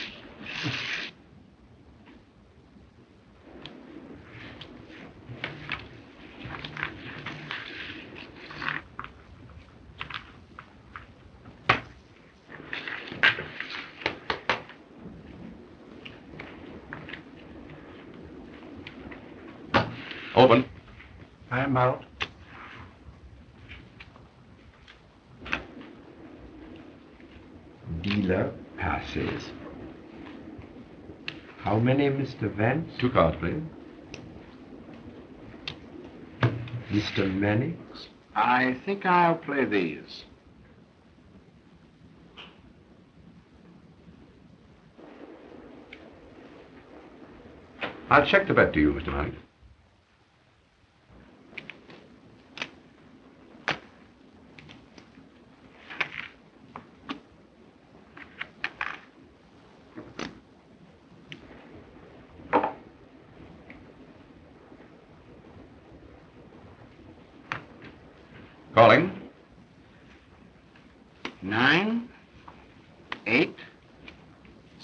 S3: Open.
S2: I'm out. Dealer passes. How many, Mr. Vance?
S3: 2 cards, please.
S2: Mr. Mannix?
S5: I think I'll play these.
S3: I'll check the bet to you, Mr. Mannix. Calling.
S5: 9, 8,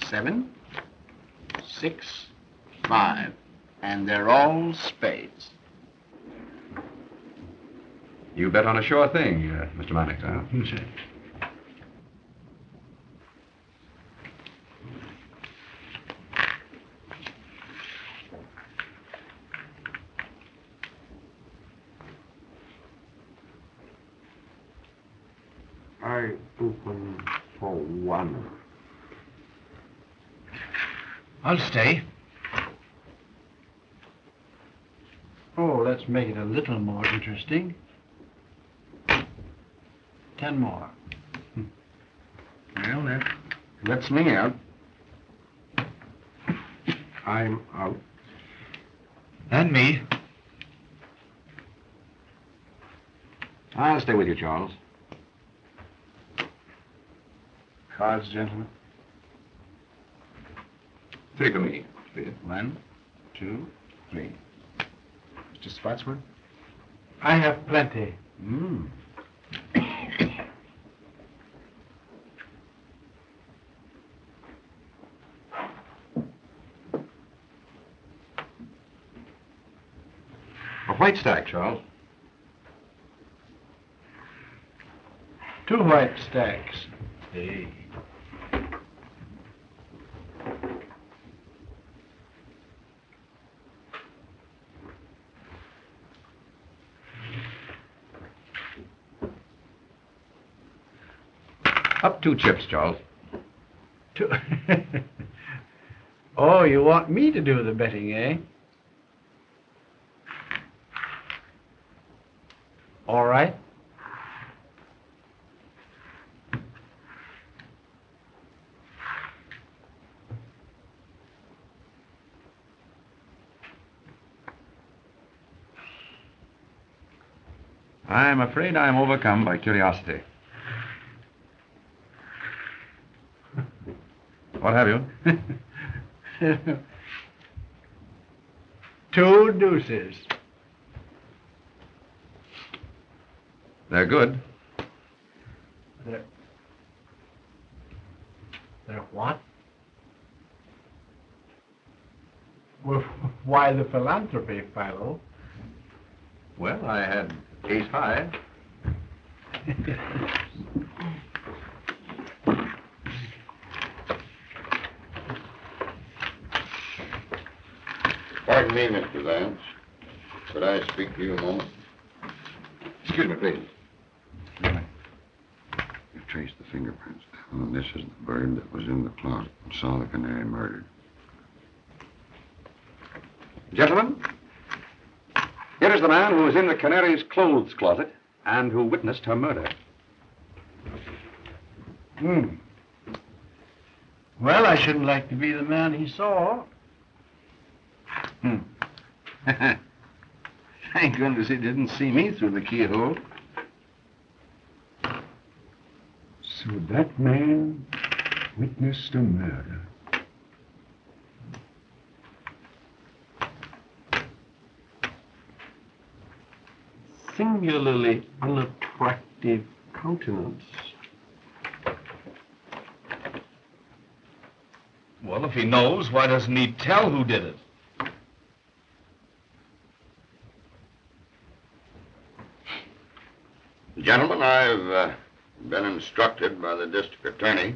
S5: 7, 6, 5. And they're all spades.
S3: You bet on a sure thing, Mr. Mannix, huh?
S2: I open for 1.
S5: I'll stay.
S2: Oh, let's make it a little more interesting. 10 more.
S5: Well, that lets me out.
S2: I'm out.
S5: And me.
S3: I'll stay with you, Charles.
S2: Cards, gentlemen.
S3: 3 for me, please.
S5: 1, 2, 3. Mr. Spotswood?
S2: I have plenty.
S3: A white stack, Charles.
S2: 2 white stacks. Hey.
S3: Up 2 chips, Charles.
S2: Oh, you want me to do the betting, eh? All right.
S3: I'm afraid I'm overcome by curiosity. What have you?
S2: 2 deuces.
S3: They're good.
S2: They're what? Well, why the philanthropy, Philo?
S3: Well, I had ace high.
S11: Pardon me, Mr. Vance. Could I speak to you a moment?
S3: Excuse me, please.
S11: You've traced the fingerprints down, and this is the bird that was in the closet and saw the canary murdered.
S3: Gentlemen, here is the man who was in the canary's clothes closet and who witnessed her murder.
S2: Well, I shouldn't like to be the man he saw.
S3: Thank goodness he didn't see me through the keyhole.
S15: So that man witnessed a murder. Singularly unattractive countenance.
S5: Well, if he knows, why doesn't he tell who did it?
S11: Gentlemen, I've been instructed by the district attorney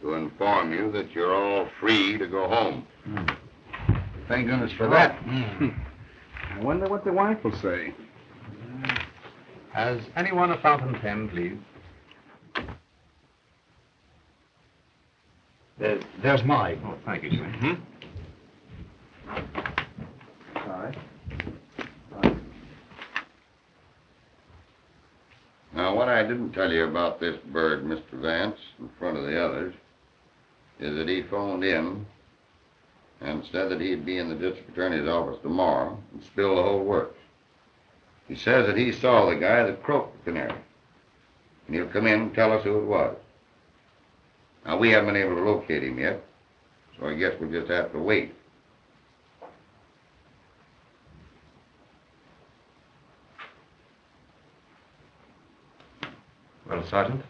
S11: to inform you that you're all free to go home.
S3: Thank goodness for that. I wonder what the wife will say. Has anyone a fountain pen, please?
S2: There's mine.
S3: Oh, thank you, Jimmy.
S11: Sorry. Now, what I didn't tell you about this bird, Mr. Vance, in front of the others, is that he phoned in and said that he'd be in the district attorney's office tomorrow and spill the whole works. He says that he saw the guy that croaked the canary, and he'll come in and tell us who it was. Now, we haven't been able to locate him yet, so I guess we'll just have to wait.
S3: Well, Sergeant,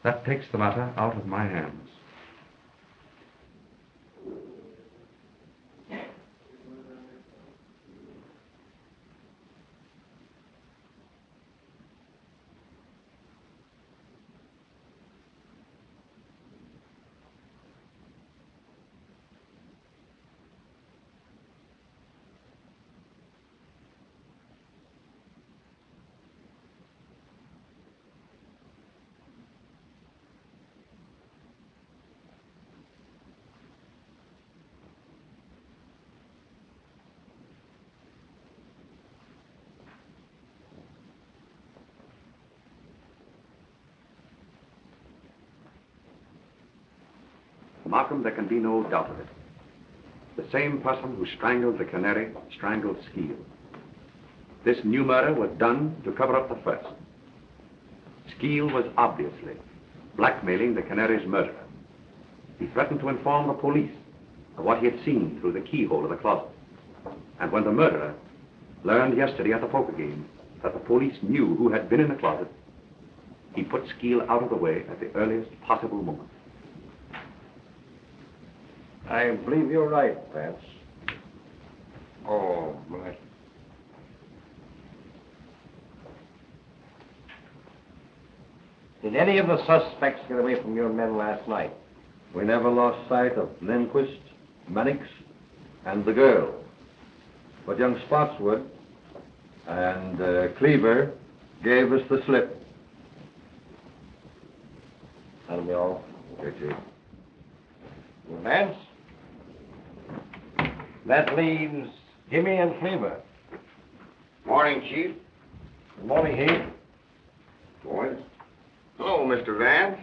S3: that takes the matter out of my hands. Markham, there can be no doubt of it. The same person who strangled the canary strangled Skeel. This new murder was done to cover up the first. Skeel was obviously blackmailing the canary's murderer. He threatened to inform the police of what he had seen through the keyhole of the closet. And when the murderer learned yesterday at the poker game that the police knew who had been in the closet. He put Skeel out of the way at the earliest possible moment.
S4: I believe you're right, Vance. Oh, my. Did any of the suspects get away from your men last night?
S3: We never lost sight of Lindquist, Mannix, and the girl. But young Spotswood and Cleaver gave us the slip.
S4: That'll be all.
S3: Okay, Chief.
S4: Vance? That leaves Jimmy and Cleaver.
S11: Morning, Chief.
S4: Good morning, Heath.
S11: Boys. Hello, Mr. Vance.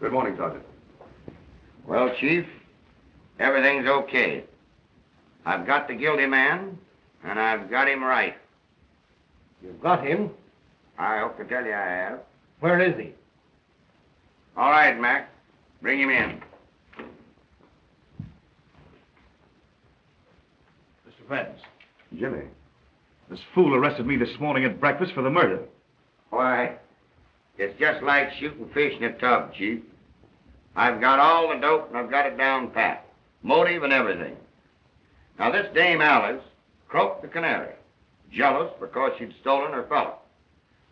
S3: Good morning, Sergeant.
S11: Well, Chief, everything's okay. I've got the guilty man, and I've got him right.
S4: You've got him?
S11: I hope to tell you I have.
S4: Where is he?
S11: All right, Mac. Bring him in.
S5: Mr. Vance,
S3: Jimmy.
S5: this fool arrested me this morning at breakfast for the murder.
S11: Why, it's just like shooting fish in a tub, Chief. I've got all the dope, and I've got it down pat. Motive and everything. Now, this Dame Alice croaked the canary, jealous because she'd stolen her fellow.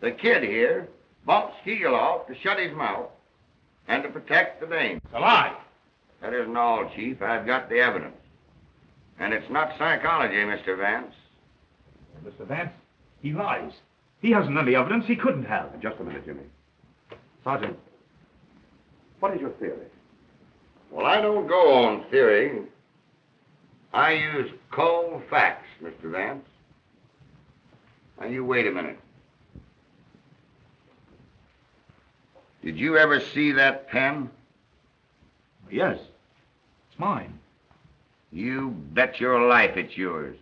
S11: The kid here bumped Skeel off to shut his mouth and to protect the dame.
S5: It's a lie.
S11: That isn't all, Chief. I've got the evidence. And it's not psychology, Mr. Vance.
S5: Mr. Vance, he lies. He hasn't any evidence he couldn't have.
S3: Just a minute, Jimmy. Sergeant, what is your theory?
S11: Well, I don't go on theory. I use cold facts, Mr. Vance. Now, you wait a minute. Did you ever see that pen?
S5: Yes. It's mine.
S11: You bet your life it's yours.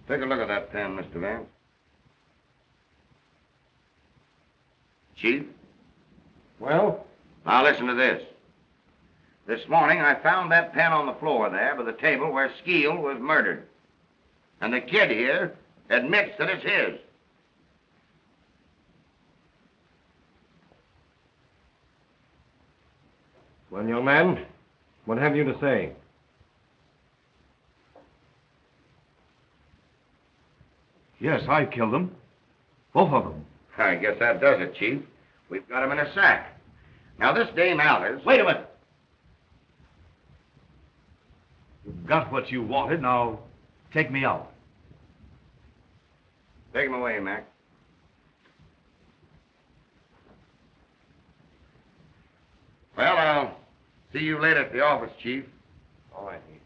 S11: Take a look at that pen, Mr. Vance. Chief?
S4: Well?
S11: Now listen to this. This morning I found that pen on the floor there by the table where Skeel was murdered. And the kid here admits that it's his.
S4: Well, young man, what have you to say?
S5: Yes, I killed them. Both of them.
S11: I guess that does it, Chief. We've got him in a sack. Now, this Dame Alice...
S5: Wait a minute. You've got what you wanted. Now, take me out.
S11: Take him away, Mac. Well, I'll see you later at the office, Chief.
S4: All right, Heath.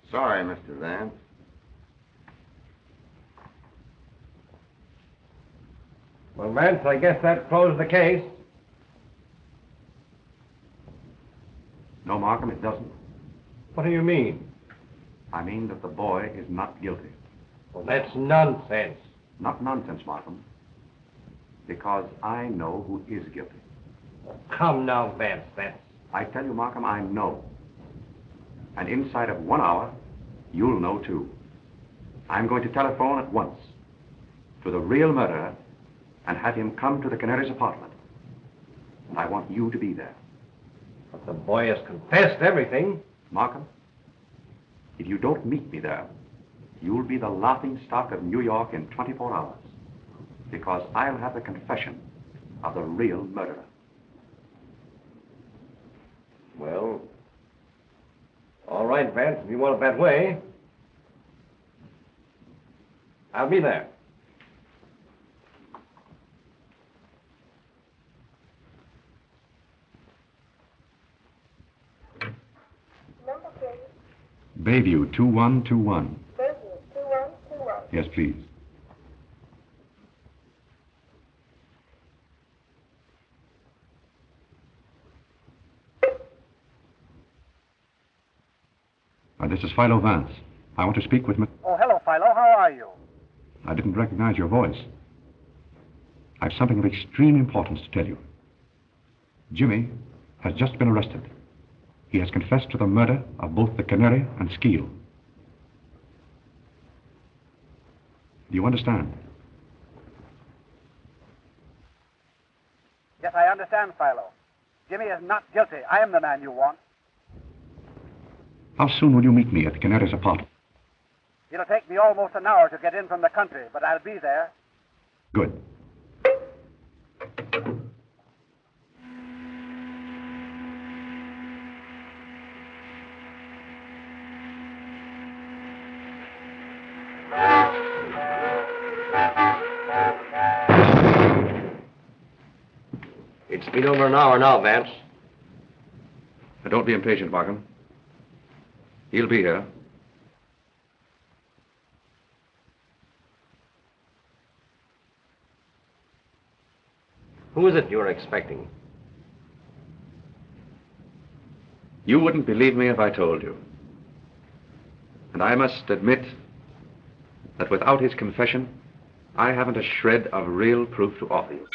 S11: Sorry, Mr. Vance.
S4: Well, Vance, I guess that closed the case.
S3: No, Markham, it doesn't.
S4: What do you mean?
S3: I mean that the boy is not guilty.
S4: Well, that's nonsense.
S3: Not nonsense, Markham. Because I know who is guilty.
S4: Come now, Vance,
S3: I tell you, Markham, I know. And inside of 1 hour, you'll know too. I'm going to telephone at once to the real murderer and have him come to the Canary's apartment. And I want you to be there.
S4: But the boy has confessed everything.
S3: Markham, if you don't meet me there, you'll be the laughing stock of New York in 24 hours. Because I'll have the confession of the real murderer.
S4: Well, all right, Vance, if you want it that way. I'll be there.
S9: Number, please.
S3: Bayview 2121.
S9: Bayview 2121.
S3: Yes, please. This is Philo Vance. I want to speak with Miss...
S18: Oh, hello, Philo. How are you?
S3: I didn't recognize your voice. I've something of extreme importance to tell you.
S18: Jimmy has just been arrested. He has confessed to the murder of both the Canary and Skeel. Do you understand?
S19: Yes, I understand, Philo. Jimmy is not guilty. I am the man you want.
S18: How soon will you meet me at the Canary's apartment?
S19: It'll take me almost an hour to get in from the country, but I'll be there.
S18: Good.
S4: It's been over an hour now, Vance.
S3: Now, don't be impatient, Markham. He'll be here.
S4: Who is it you're expecting?
S3: You wouldn't believe me if I told you. And I must admit that without his confession, I haven't a shred of real proof to offer you.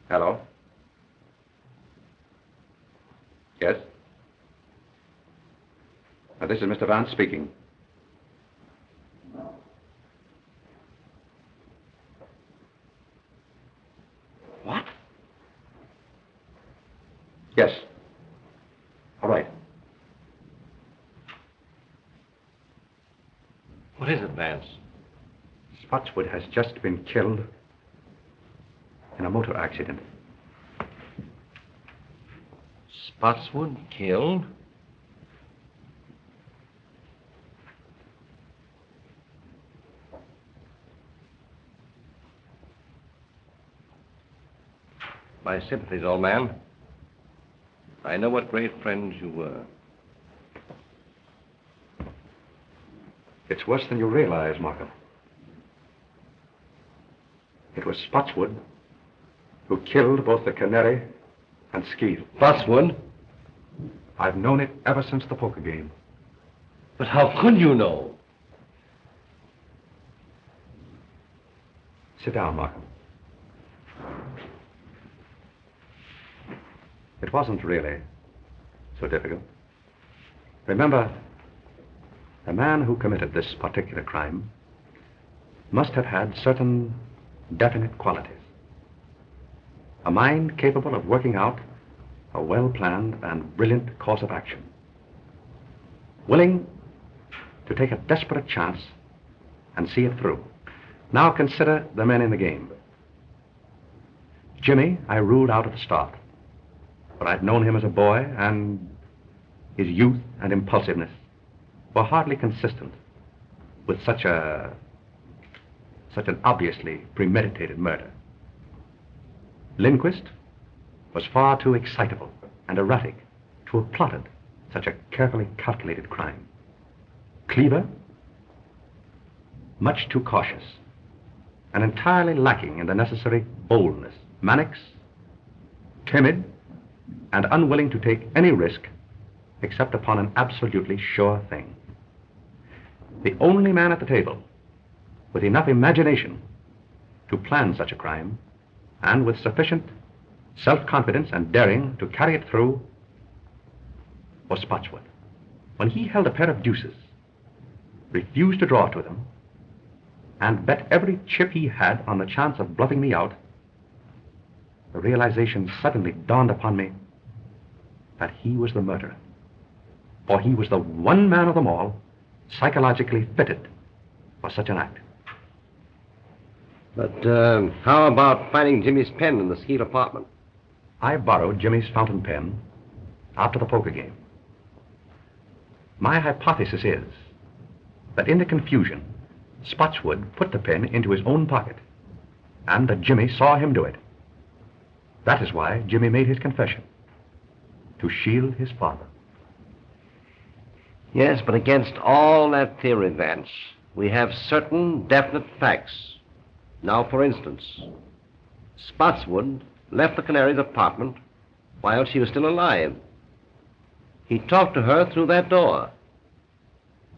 S3: Hello? Yes? This is Mr. Vance speaking. What? Yes. All right.
S4: What is it, Vance?
S18: Spotswood has just been killed in a motor accident.
S4: Spotswood killed? My sympathies, old man. I know what great friends you were.
S18: It's worse than you realize, Markham. It was Spotswood who killed both the Canary and Skeel.
S4: Spotswood?
S18: I've known it ever since the poker game.
S4: But how could you know?
S18: Sit down, Markham. It wasn't really so difficult. Remember, the man who committed this particular crime must have had certain definite qualities. A mind capable of working out a well-planned and brilliant course of action. Willing to take a desperate chance and see it through. Now consider the men in the game. Jimmy, I ruled out at the start. But I'd known him as a boy, and his youth and impulsiveness were hardly consistent with such an obviously premeditated murder. Lindquist was far too excitable and erratic to have plotted such a carefully calculated crime. Cleaver, much too cautious and entirely lacking in the necessary boldness. Mannix, timid and unwilling to take any risk except upon an absolutely sure thing. The only man at the table with enough imagination to plan such a crime and with sufficient self-confidence and daring to carry it through was Spotswood. When he held a pair of deuces, refused to draw to them, and bet every chip he had on the chance of bluffing me out, the realization suddenly dawned upon me that he was the murderer. For he was the one man of them all psychologically fitted for such an act.
S4: But how about finding Jimmy's pen in the Skeel apartment?
S18: I borrowed Jimmy's fountain pen after the poker game. My hypothesis is that in the confusion, Spotswood put the pen into his own pocket, and that Jimmy saw him do it. That is why Jimmy made his confession, to shield his father.
S4: Yes, but against all that theory, Vance, we have certain definite facts. Now, for instance, Spotswood left the Canary's apartment while she was still alive. He talked to her through that door.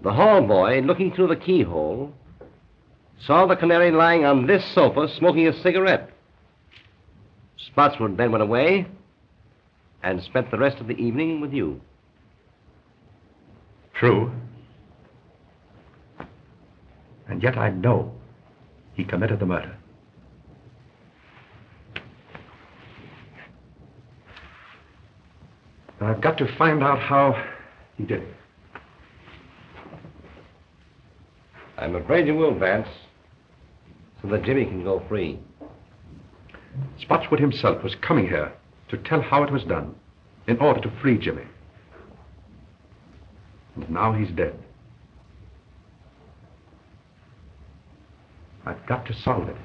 S4: The hall boy, looking through the keyhole, saw the canary lying on this sofa smoking a cigarette. Spotswood then went away and spent the rest of the evening with you.
S18: True. And yet I know he committed the murder. I've got to find out how he did it.
S4: I'm afraid you will, Vance, so that Jimmy can go free.
S18: Spotswood himself was coming here to tell how it was done in order to free Jimmy. And now he's dead. I've got to solve it.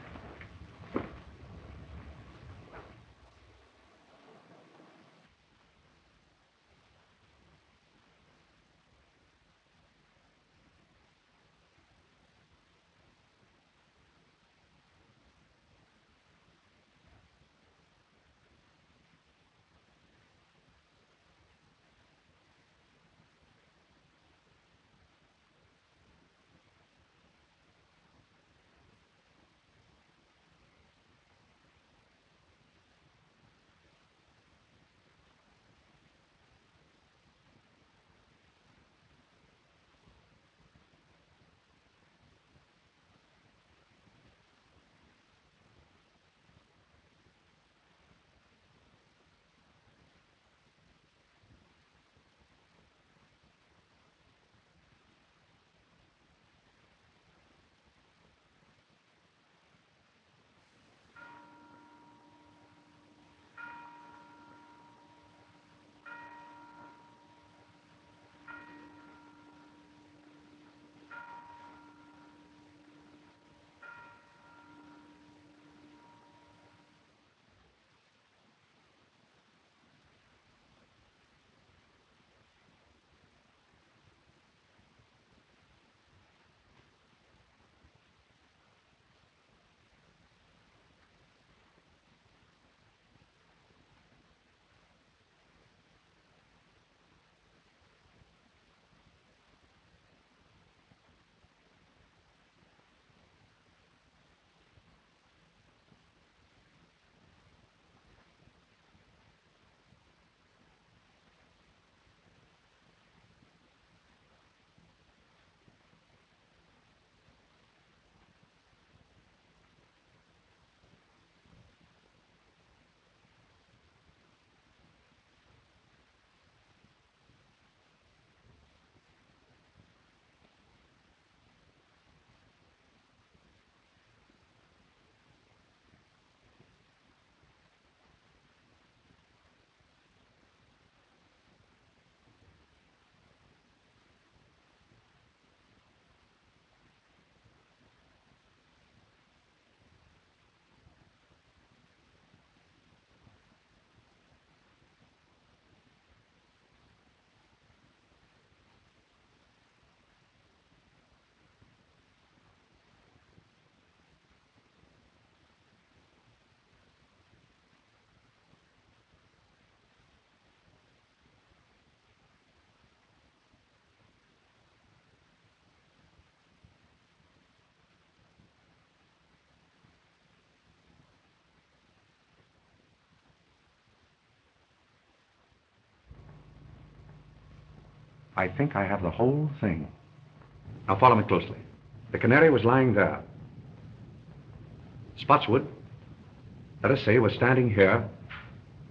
S18: I think I have the whole thing. Now follow me closely. The canary was lying there. Spotswood, let us say, was standing here,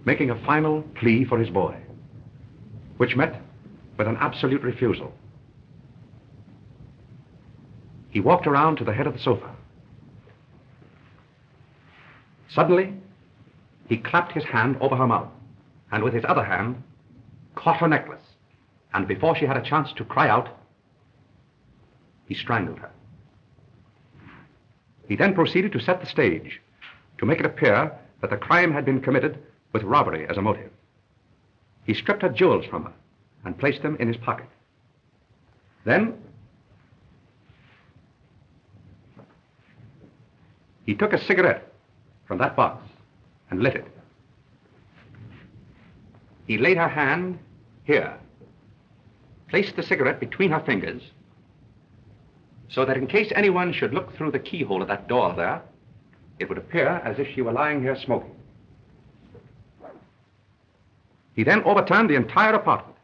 S18: making a final plea for his boy, which met with an absolute refusal. He walked around to the head of the sofa. Suddenly, he clapped his hand over her mouth, and with his other hand, caught her necklace. And before she had a chance to cry out, he strangled her. He then proceeded to set the stage, to make it appear that the crime had been committed with robbery as a motive. He stripped her jewels from her and placed them in his pocket. Then, he took a cigarette from that box and lit it. He laid her hand here, placed the cigarette between her fingers, so that in case anyone should look through the keyhole of that door there, it would appear as if she were lying here smoking. He then overturned the entire apartment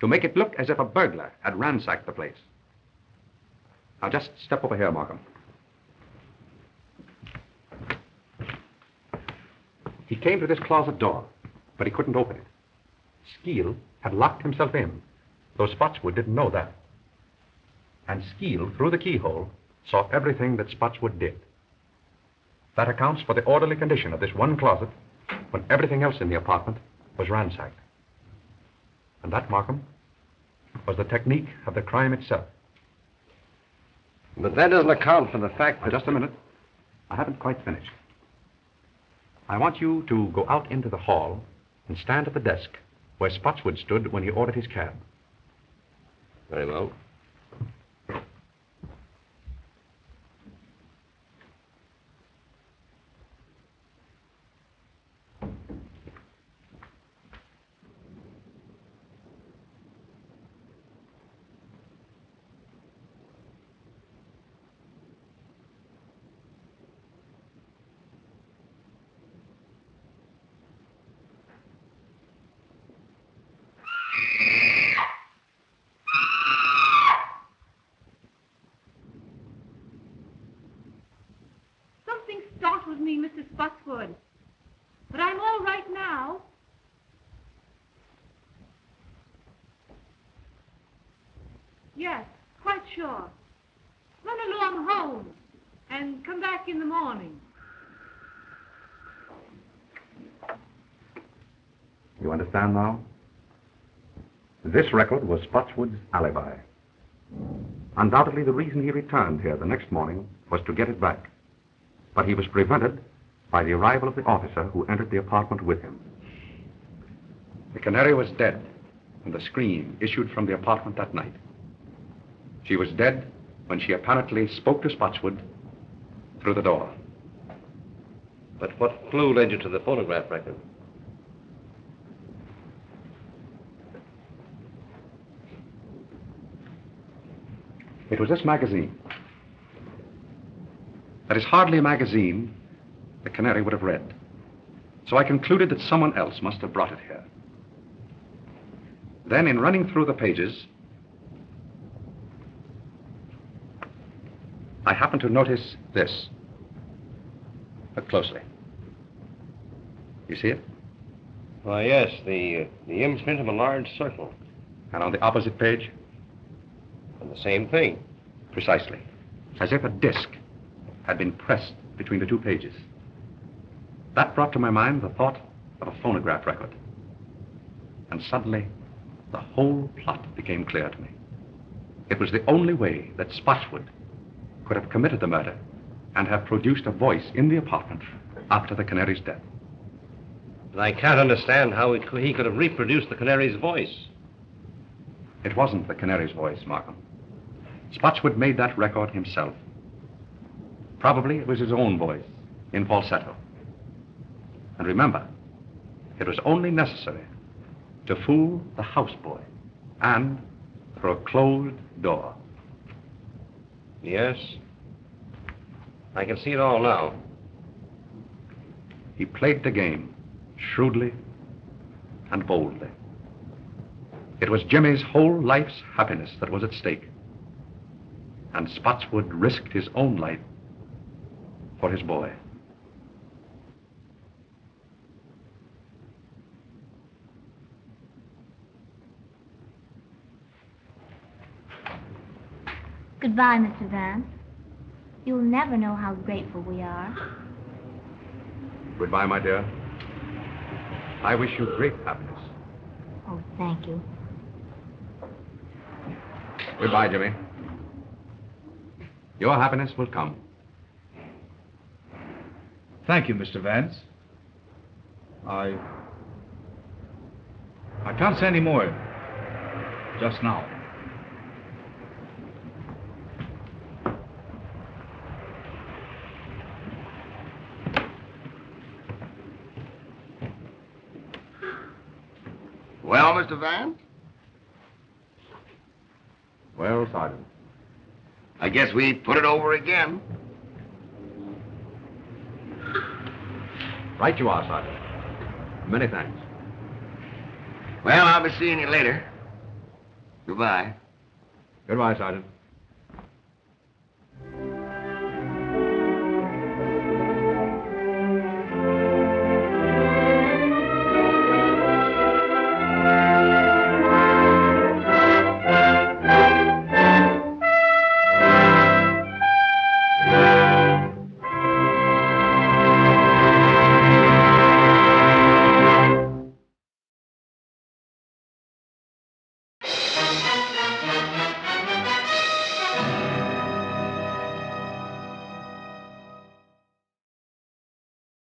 S18: to make it look as if a burglar had ransacked the place. Now just step over here, Markham. He came to this closet door, but he couldn't open it. Skeel had locked himself in, though Spotswood didn't know that. And Skeel, through the keyhole, saw everything that Spotswood did. That accounts for the orderly condition of this one closet when everything else in the apartment was ransacked. And that, Markham, was the technique of the crime itself.
S4: But that doesn't account for the fact that...
S18: Just a minute. I haven't quite finished. I want you to go out into the hall and stand at the desk where Spotswood stood when he ordered his cab.
S4: Very well.
S20: Something startled me, Mr. Spotswood. But I'm all right now. Yes, quite sure. Run along home and come back in the morning.
S18: You understand now? This record was Spotswood's alibi. Undoubtedly, the reason he returned here the next morning was to get it back. But he was prevented by the arrival of the officer who entered the apartment with him. The Canary was dead, and the scream issued from the apartment that night. She was dead when she apparently spoke to Spotswood through the door.
S4: But what clue led you to the phonograph record?
S18: It was this magazine. That is hardly a magazine the Canary would have read. So I concluded that someone else must have brought it here. Then, in running through the pages, I happened to notice this. Look closely. You see it?
S4: Why, yes, the imprint of a large circle.
S18: And on the opposite page?
S4: And the same thing.
S18: Precisely. As if a disc had been pressed between the two pages. That brought to my mind the thought of a phonograph record. And suddenly, the whole plot became clear to me. It was the only way that Spotswood could have committed the murder and have produced a voice in the apartment after the Canary's death.
S4: But I can't understand how he could have reproduced the Canary's voice.
S18: It wasn't the Canary's voice, Markham. Spotswood made that record himself. Probably it was his own voice, in falsetto. And remember, it was only necessary to fool the houseboy and through a closed door.
S4: Yes. I can see it all now.
S18: He played the game shrewdly and boldly. It was Jimmy's whole life's happiness that was at stake. And Spotswood risked his own life for his boy.
S6: Goodbye, Mr. Vance. You'll never know how grateful we are.
S18: Goodbye, my dear. I wish you great happiness.
S6: Oh, thank you.
S18: Goodbye, Jimmy. Your happiness will come.
S5: Thank you, Mr. Vance. I can't say any more just now.
S11: Well, Mr. Vance?
S18: Well, Sergeant.
S11: I guess we put it over again.
S18: Right you are, Sergeant. Many thanks.
S11: Well, I'll be seeing you later. Goodbye.
S18: Goodbye, Sergeant.